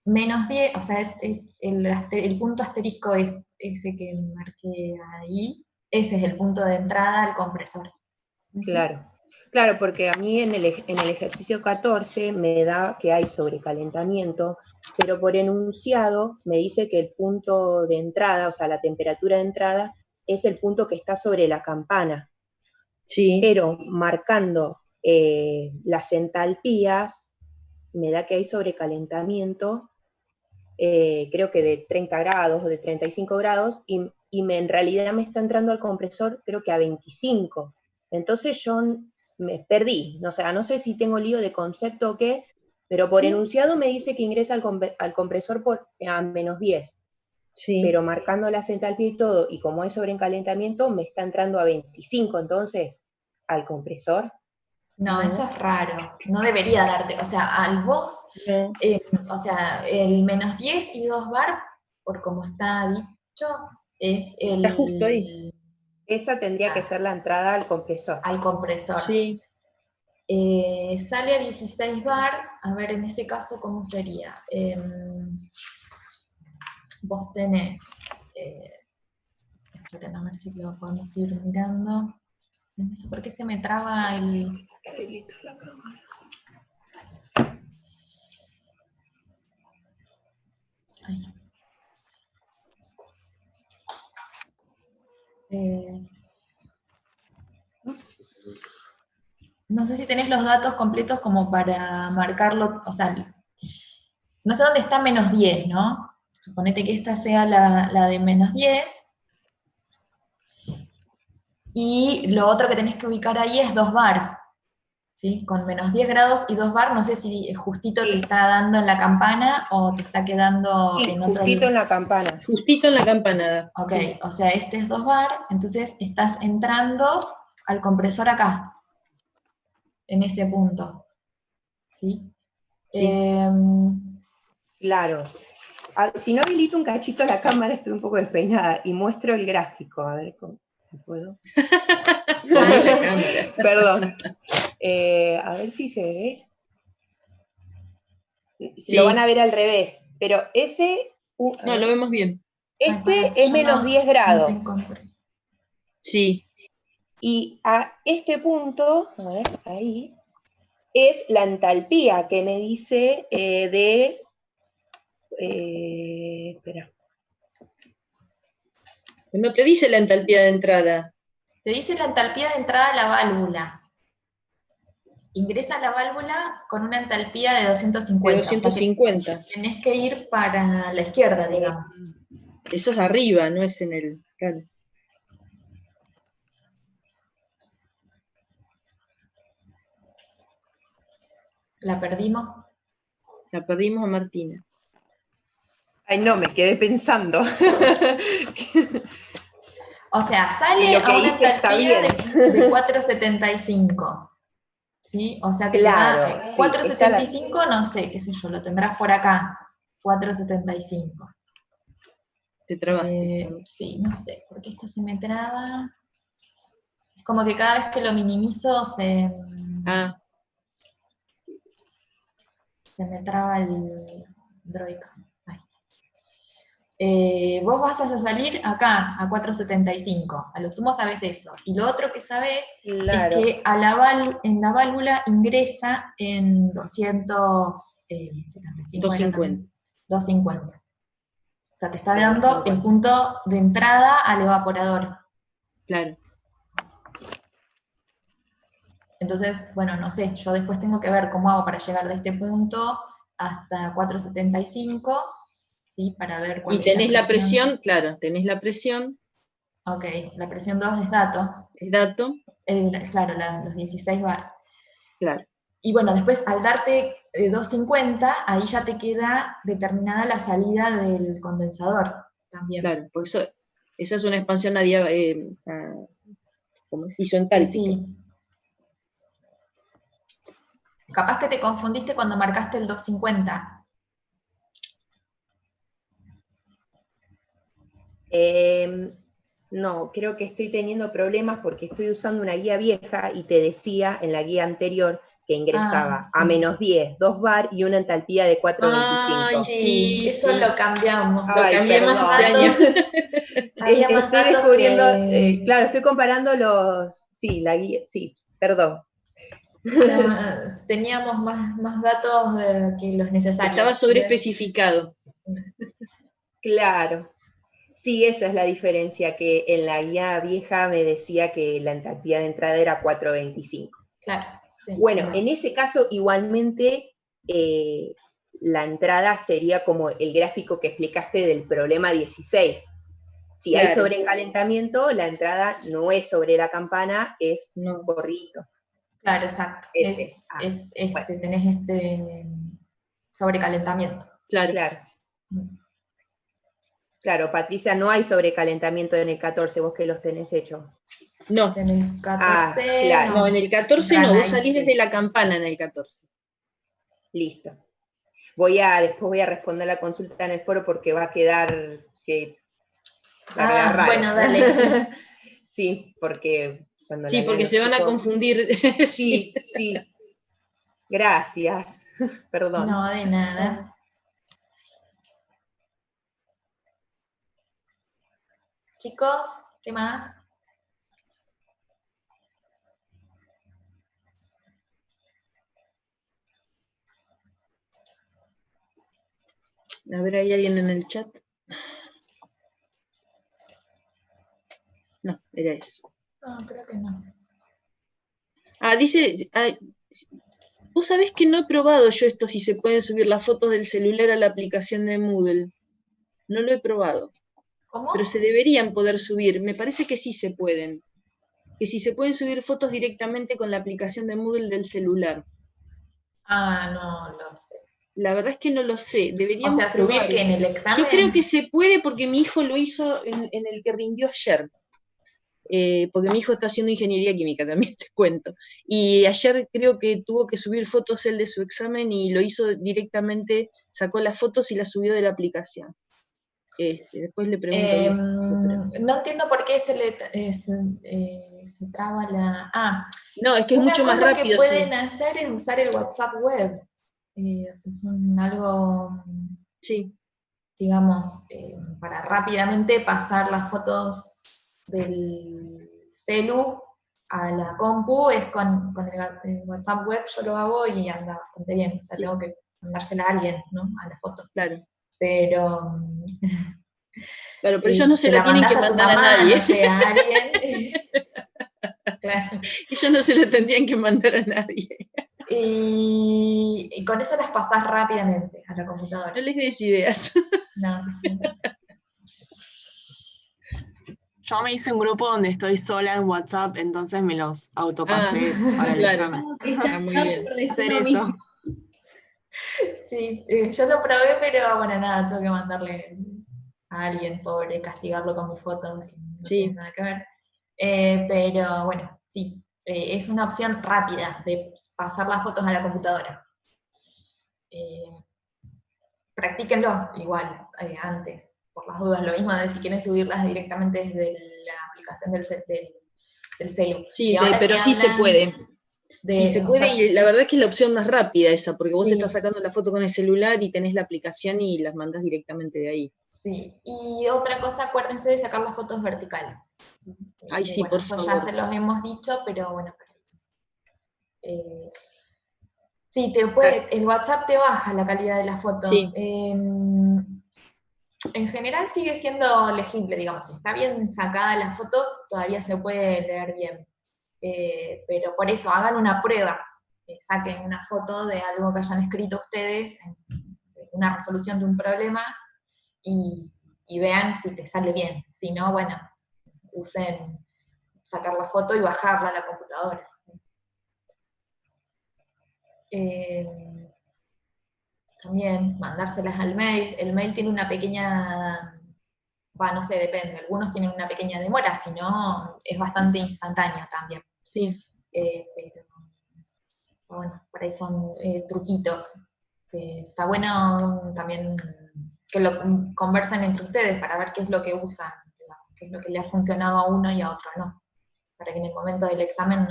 -10, o sea, es el punto asterisco es ese que marqué ahí, ese es el punto de entrada al compresor. Claro. Claro, porque a mí en el ejercicio 14 me da que hay sobrecalentamiento, pero por enunciado me dice que el punto de entrada, o sea, la temperatura de entrada, es el punto que está sobre la campana. Sí. Pero marcando las entalpías, me da que hay sobrecalentamiento, creo que de 30 grados o de 35 grados, y en realidad me está entrando al compresor creo que a 25. Entonces yo me perdí, o sea, no sé si tengo lío de concepto o qué, pero por enunciado me dice que ingresa al compresor a -10. Sí. Pero marcando la entalpías y todo, y como es sobrecalentamiento, me está entrando a 25, entonces, al compresor. No, eso es raro. No debería darte, o sea, al vos, No. o sea, el -10 y 2 bar, por como está dicho, es el... Está justo ahí. Esa tendría que ser la entrada al compresor. Al compresor. Sí. Sale a 16 bar, a ver, en ese caso, ¿cómo sería? Vos tenés, esperen a ver si lo podemos ir mirando. No sé por qué se me traba el... Ahí. No sé si tenés los datos completos como para marcarlo, o sea, no sé dónde está -10, ¿no? Suponete que esta sea la de -10, y lo otro que tenés que ubicar ahí es 2 bar, ¿sí? Con -10 grados y 2 bar, no sé si justito te está dando en la campana o te está quedando Sí, en otro... justito en la campana. Justito en la campanada. Ok, Sí. o sea, este es 2 bar, entonces estás entrando al compresor acá, en ese punto, ¿sí? Sí. Claro. Si no habilito un cachito la cámara, estoy un poco despeinada, y muestro el gráfico, a ver cómo puedo. Ponme la cámara. Perdón. A ver si se ve. Sí. Lo van a ver al revés, pero ese... No, lo vemos bien. Este es -10 grados. Sí. Y a este punto, a ver, ahí, es la entalpía que me dice espera. No te dice la entalpía de entrada. Te dice la entalpía de entrada a la válvula. Ingresa a la válvula con una entalpía de 250. De 250. O sea que tenés que ir para la izquierda, digamos. Eso es arriba, no es en el... Claro. ¿La perdimos? La perdimos a Martina. Ay, no, me quedé pensando. O sea, sale a una entalpía de 475. ¿Sí? O sea que claro, te va, 475, no sé, qué sé yo, lo tendrás por acá. 475. Te trabaste. Sí, no sé, porque esto se me traba. Es como que cada vez que lo minimizo se me traba el Droidcam. Vos vas a salir acá, a 475, a lo sumo sabés eso. Y lo otro que sabés es que en la válvula ingresa en 250. 250. O sea, te está dando el punto de entrada al evaporador. Claro. Entonces, bueno, no sé, yo después tengo que ver cómo hago para llegar de este punto hasta 475, ¿sí? Para ver cuál y tenés la presión, claro, tenés la presión. Ok, la presión 2 es dato. Es dato. Claro, los 16 bar. Claro. Y bueno, después al darte 250, ahí ya te queda determinada la salida del condensador también. Claro, pues esa es una expansión como isentálpica. Sí. Capaz que te confundiste cuando marcaste el 250. No, creo que estoy teniendo problemas porque estoy usando una guía vieja y te decía en la guía anterior que ingresaba a -10, 2 bar y una entalpía de 425. Ay, sí, eso sí. lo cambiamos. Lo cambiamos perdón. este año. Había más Estoy datos descubriendo, que- claro, estoy comparando la guía, sí, perdón. Teníamos más datos que los necesarios. Estaba sobreespecificado. Claro. Sí, esa es la diferencia, que en la guía vieja me decía que la entalpía de entrada era 425. Claro, sí. Bueno, en ese caso igualmente la entrada sería como el gráfico que explicaste del problema 16. Si hay Claro. sobrecalentamiento, la entrada no es sobre la campana, es No. corrido. Claro, exacto. Tenés sobrecalentamiento. Claro. Claro, Patricia, no hay sobrecalentamiento en el 14, vos que los tenés hechos. No. En el 14, claro. No, en el 14 no, vos salís desde la campana en el 14. Listo. Después voy a responder la consulta en el foro porque va a quedar raro. Bueno, dale. Sí, porque cuando sí, porque se van a confundir. Sí. Gracias. Perdón. No, de nada. Chicos, ¿qué más? A ver, ¿hay alguien en el chat? No, era eso. No, creo que no. Dice, vos sabés que no he probado yo esto, si se pueden subir las fotos del celular a la aplicación de Moodle. No lo he probado. ¿Cómo? Pero se deberían poder subir. Me parece que sí se pueden. Que si se pueden subir fotos directamente con la aplicación de Moodle del celular. No lo sé. La verdad es que no lo sé. Deberíamos subir probar que en eso. el examen. Yo creo que se puede porque mi hijo lo hizo en el que rindió ayer. Porque mi hijo está haciendo ingeniería química, también te cuento. Y ayer creo que tuvo que subir fotos él de su examen y lo hizo directamente, sacó las fotos y las subió de la aplicación. Después le pregunto bien. No entiendo por qué se traba la... No, es que es mucho más rápido. Lo que pueden hacer es usar el WhatsApp web. Es algo, sí, digamos, para rápidamente pasar las fotos del celu a la compu, es con el WhatsApp web, yo lo hago y anda bastante bien. O sea, tengo que mandársela a alguien, ¿no? A la foto. Claro. Pero ellos no se la tienen que mandar a nadie. No sé, a alguien. Claro. Ellos no se la tendrían que mandar a nadie. Y con eso las pasás rápidamente a la computadora. No les des ideas. No, sí. Yo me hice un grupo donde estoy sola en WhatsApp, entonces me los autopasé para el examen. Muy bien. Hacer eso. Sí, yo lo probé, pero bueno, nada, tuve que mandarle a alguien, pobre, castigarlo con mis fotos, que no tiene nada que ver. Pero bueno, sí, es una opción rápida de pasar las fotos a la computadora. Practíquenlo igual, antes, por las dudas, lo mismo de si quieren subirlas directamente desde la aplicación del celu. Sí, pero sí se puede. Sí se puede, y la verdad es que es la opción más rápida esa, porque vos estás sacando la foto con el celular y tenés la aplicación y las mandás directamente de ahí. Sí, y otra cosa, acuérdense de sacar las fotos verticales. Ay, sí, por favor. Ya se los hemos dicho, pero bueno. Sí, el WhatsApp te baja la calidad de las fotos. Sí. En general sigue siendo legible, digamos. Si está bien sacada la foto, todavía se puede leer bien. Pero por eso, hagan una prueba. Saquen una foto de algo que hayan escrito ustedes, una resolución de un problema, y vean si te sale bien. Si no, bueno, usen sacar la foto y bajarla a la computadora. También mandárselas al mail. El mail tiene una pequeña, no sé, depende, algunos tienen una pequeña demora, si no, es bastante instantánea también. Sí. Pero bueno, por ahí son truquitos. Está bueno también que lo conversen entre ustedes para ver qué es lo que usan, digamos, qué es lo que le ha funcionado a uno y a otro no, para que en el momento del examen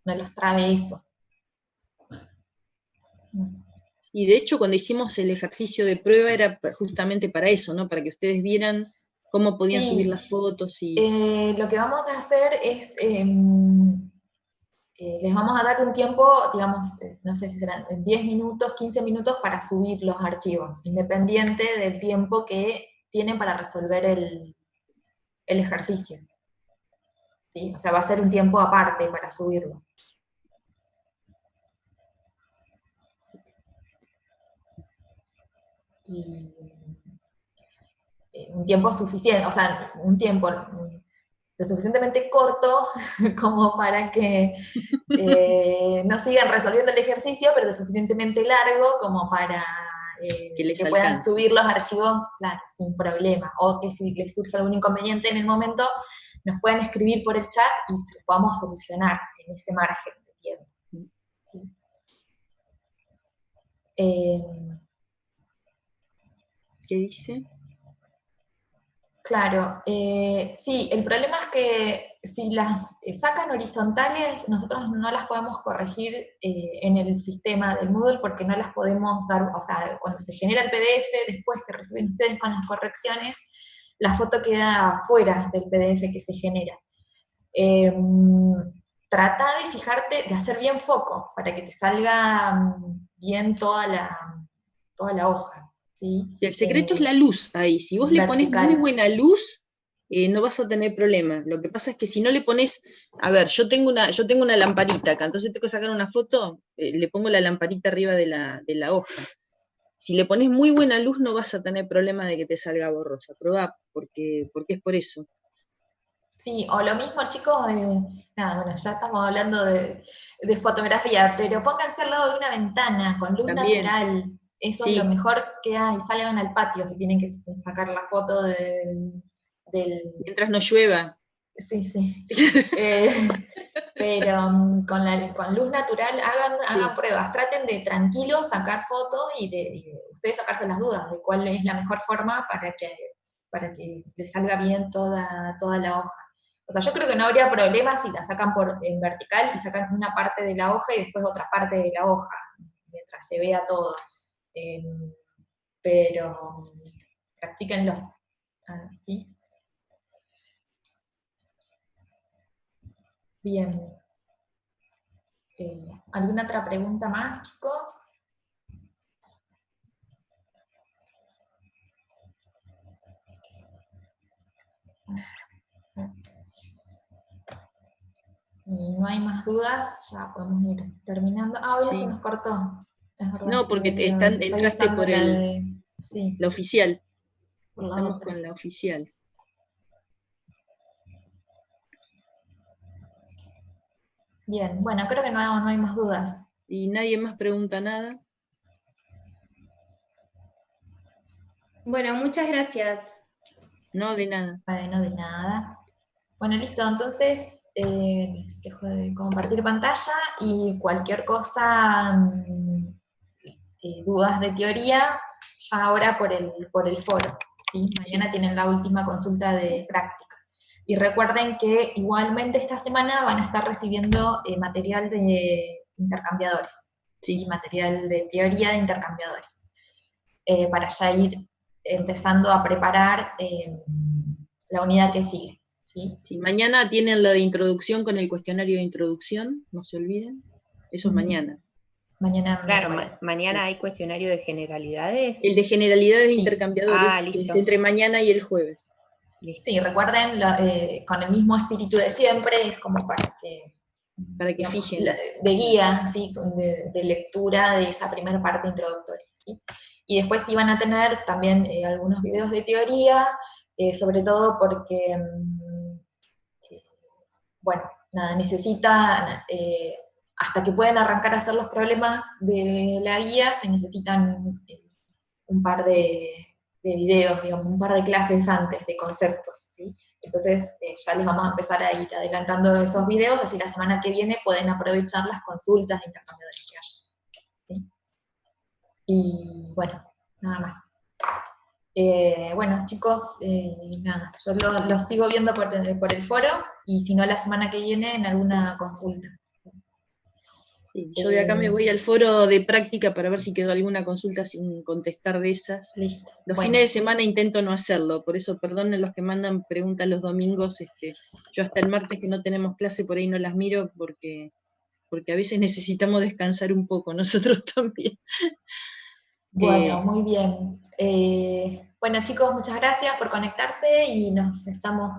no los trabe eso. Y de hecho, cuando hicimos el ejercicio de prueba era justamente para eso, ¿no? Para que ustedes vieran cómo podían Sí. subir las fotos. Y Lo que vamos a hacer es, les vamos a dar un tiempo, digamos, no sé si serán 10 minutos, 15 minutos para subir los archivos, independiente del tiempo que tienen para resolver el ejercicio. ¿Sí? O sea, va a ser un tiempo aparte para subirlo. Y un tiempo suficiente, o sea, un tiempo lo suficientemente corto como para que no sigan resolviendo el ejercicio, pero lo suficientemente largo como para que les puedan alcance. subir los archivos, claro, sin problema. O que si les surge algún inconveniente en el momento, nos pueden escribir por el chat y se lo podamos solucionar en ese margen de tiempo. ¿Sí? ¿Qué dice? Claro, sí, el problema es que si las sacan horizontales, nosotros no las podemos corregir en el sistema del Moodle porque no las podemos dar, o sea, cuando se genera el PDF, después que reciben ustedes con las correcciones, la foto queda fuera del PDF que se genera. Trata de fijarte, de hacer bien foco, para que te salga bien toda la hoja. ¿Sí? Y el secreto es la luz ahí. Si vos le pones muy buena luz, no vas a tener problema. Lo que pasa es que si no le pones, a ver, yo tengo una lamparita acá, entonces tengo que sacar una foto, le pongo la lamparita arriba de la hoja. Si le pones muy buena luz no vas a tener problema de que te salga borrosa. Probá, porque es por eso. Sí, o lo mismo, chicos, nada, bueno, ya estamos hablando de fotografía, pero pónganse al lado de una ventana con luz natural. Eso sí. Es lo mejor que hay. Salgan al patio si tienen que sacar la foto del... Mientras no llueva. Sí, sí. Pero con luz natural hagan pruebas. Traten de tranquilos sacar fotos y de ustedes sacarse las dudas de cuál es la mejor forma para que les salga bien toda la hoja. O sea, yo creo que no habría problema si la sacan en vertical y sacan una parte de la hoja y después otra parte de la hoja, mientras se vea todo. Pero practíquenlo. ¿Sí? Bien. ¿Alguna otra pregunta más, chicos? Si no hay más dudas, ya podemos ir terminando. Hoy se nos cortó. Es verdad, no, porque entraste por la oficial. Estamos con la oficial. Bien, bueno, creo que no hay más dudas. ¿Y nadie más pregunta nada? Bueno, muchas gracias. No, de nada. No, de nada. Bueno, listo, entonces les dejo de compartir pantalla y cualquier cosa, dudas de teoría, ya ahora por el foro. ¿Sí? Mañana tienen la última consulta de práctica. Y recuerden que igualmente esta semana van a estar recibiendo material de intercambiadores, ¿sí? Material de teoría de intercambiadores, para ya ir empezando a preparar la unidad que sigue. ¿Sí? Sí, mañana tienen la de introducción con el cuestionario de introducción, no se olviden. Eso es mañana. Mañana. Claro, mañana hay cuestionario de generalidades. El de generalidades de intercambiadores es entre mañana y el jueves. Sí, recuerden, con el mismo espíritu de siempre, es como para que fijen. De guía, ¿sí? de lectura de esa primera parte introductoria. ¿Sí? Y después sí van a tener también algunos videos de teoría, sobre todo porque, bueno, nada, necesitan, hasta que puedan arrancar a hacer los problemas de la guía, se necesitan un par de videos, digamos, un par de clases antes de conceptos, ¿sí? Entonces ya les vamos a empezar a ir adelantando esos videos, así la semana que viene pueden aprovechar las consultas de intercambiadores que haya. ¿Sí? Y bueno, nada más. Bueno, chicos, nada, yo los sigo viendo por el foro, y si no la semana que viene en alguna consulta. Sí, yo de acá me voy al foro de práctica para ver si quedó alguna consulta sin contestar de esas. Listo. Los Bueno. fines de semana intento no hacerlo, por eso perdonen los que mandan preguntas los domingos. Yo hasta el martes que no tenemos clase por ahí no las miro porque a veces necesitamos descansar un poco, nosotros también. Bueno, muy bien. Bueno, chicos, muchas gracias por conectarse y nos estamos...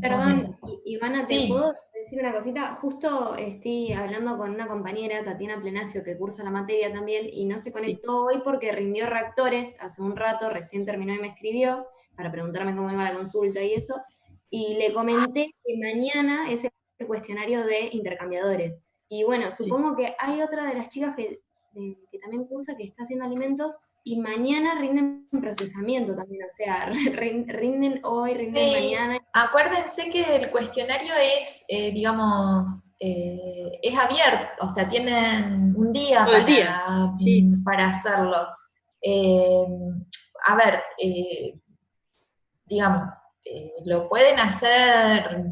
Perdón, Ivana, ¿te Sí. puedo decir una cosita? Justo estoy hablando con una compañera, Tatiana Plenacio, que cursa la materia también, y no se conectó hoy porque rindió reactores hace un rato, recién terminó y me escribió para preguntarme cómo iba la consulta y eso, y le comenté que mañana es el cuestionario de intercambiadores. Y bueno, supongo que hay otra de las chicas que también cursa, que está haciendo alimentos, y mañana rinden procesamiento también, o sea, rinden hoy, rinden mañana. Acuérdense que el cuestionario es, digamos, es abierto, o sea, tienen un día para hacerlo. A ver, digamos, lo pueden hacer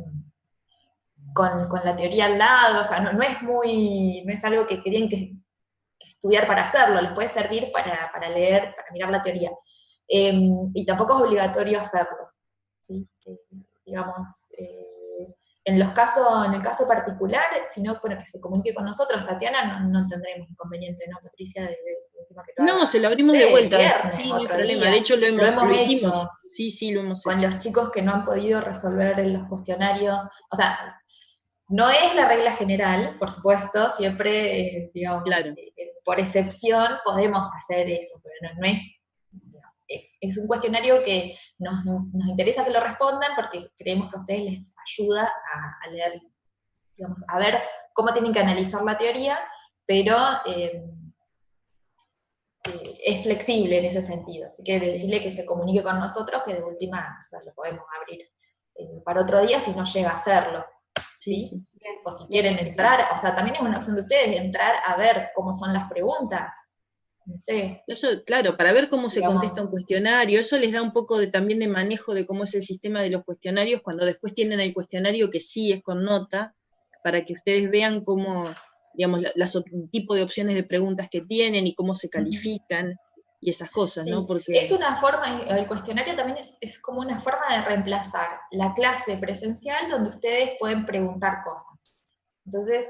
con la teoría al lado, o sea, no es algo que tienen que estudiar para hacerlo, les puede servir para leer, para mirar la teoría. Y tampoco es obligatorio hacerlo, ¿sí? Digamos, en el caso particular, sino que se comunique con nosotros, Tatiana, no tendremos inconveniente, ¿no, Patricia? No, se lo abrimos de vuelta, viernes, sí, no hay otro problema, día. de hecho lo hicimos, hecho. Sí, lo hemos con hecho. Con los chicos que no han podido resolver los cuestionarios, o sea, no es la regla general, por supuesto, siempre, digamos, claro. Por excepción podemos hacer eso, pero no es un cuestionario que nos interesa que lo respondan porque creemos que a ustedes les ayuda a leer, digamos, a ver cómo tienen que analizar la teoría, pero es flexible en ese sentido, así que decirle que se comunique con nosotros, que de última, o sea, lo podemos abrir para otro día si no llega a hacerlo. ¿Sí? O si quieren entrar, o sea, también es una opción de ustedes, entrar a ver cómo son las preguntas. No sé. Eso, claro, para ver cómo se contesta un cuestionario, eso les da un poco también de manejo de cómo es el sistema de los cuestionarios, cuando después tienen el cuestionario que sí es con nota, para que ustedes vean cómo, digamos, tipo de opciones de preguntas que tienen y cómo se califican y esas cosas, ¿no? Porque es una forma, el cuestionario también es como una forma de reemplazar la clase presencial donde ustedes pueden preguntar cosas. Entonces,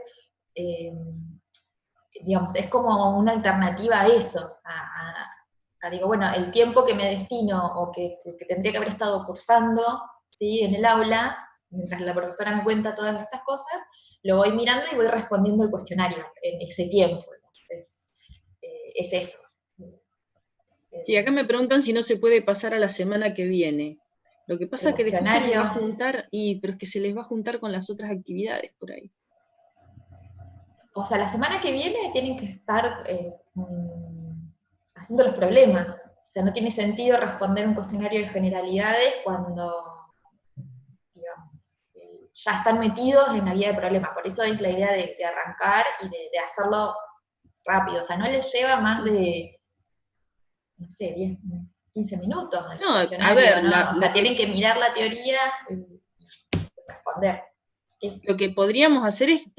digamos, es como una alternativa a eso, digo, bueno, el tiempo que me destino o que tendría que haber estado cursando, ¿sí? En el aula, mientras la profesora me cuenta todas estas cosas, lo voy mirando y voy respondiendo el cuestionario en ese tiempo. Entonces, es eso. Sí, acá me preguntan si no se puede pasar a la semana que viene. Lo que pasa es que después se les va a juntar, pero es que se les va a juntar con las otras actividades por ahí. O sea, la semana que viene tienen que estar haciendo los problemas. O sea, no tiene sentido responder un cuestionario de generalidades cuando, digamos, ya están metidos en la guía de problemas. Por eso es la idea de arrancar y de hacerlo rápido. O sea, no les lleva más de, no sé, 10, 15 minutos. No, a ver, ¿no? O sea, tienen que mirar la teoría y responder. Lo que podríamos hacer es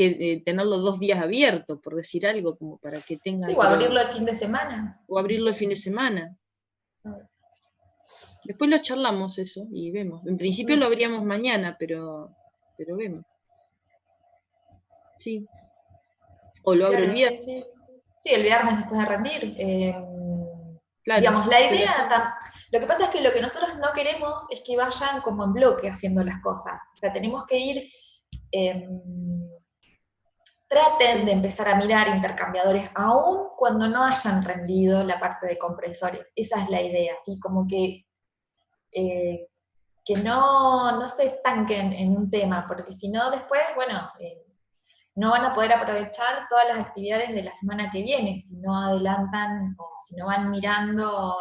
tenerlo 2 días abiertos, por decir algo, como para que tengan... Sí, o abrirlo el fin de semana. O abrirlo el fin de semana. Después lo charlamos eso y vemos. En principio lo abríamos mañana, pero vemos. Sí. O lo abro el viernes. Sí, el viernes después de rendir. Claro, digamos, la idea... Lo que pasa es que lo que nosotros no queremos es que vayan como en bloque haciendo las cosas. O sea, tenemos que ir... traten de empezar a mirar intercambiadores aún cuando no hayan rendido la parte de compresores. Esa es la idea, así como que no se estanquen en un tema, porque si no después, bueno, no van a poder aprovechar todas las actividades de la semana que viene, si no adelantan o si no van mirando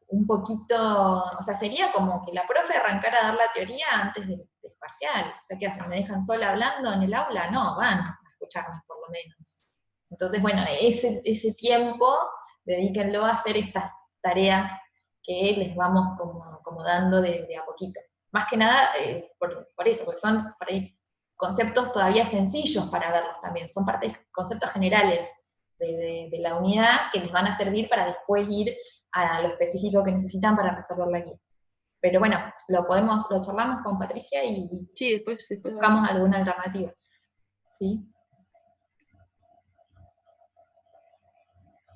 un poquito, o sea, sería como que la profe arrancara a dar la teoría antes del parcial. O sea, ¿qué hacen? ¿Me dejan sola hablando en el aula? No, van a escucharme por lo menos. Entonces, bueno, ese tiempo dedíquenlo a hacer estas tareas que les vamos como dando de a poquito. Más que nada por eso, porque son por ahí conceptos todavía sencillos para verlos también, son conceptos generales de la unidad que les van a servir para después ir a lo específico que necesitan para resolver la guía. Pero bueno, lo charlamos con Patricia y Sí, después buscamos alguna alternativa. ¿Sí?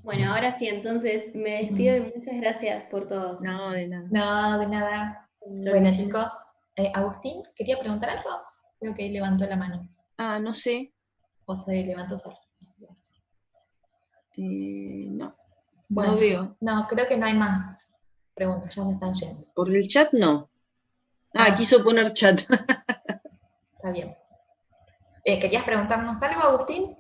Bueno, ahora sí, entonces me despido y muchas gracias por todo. No, de nada. No, de nada. Bueno, chicos, Agustín, ¿quería preguntar algo? Creo que levantó la mano. Ah, no sé. ¿O se levantó solo? No. Bueno, No veo. No, creo que no hay más preguntas, ya se están yendo. Por el chat no. Quiso poner chat. Está bien. ¿Querías preguntarnos algo, Agustín?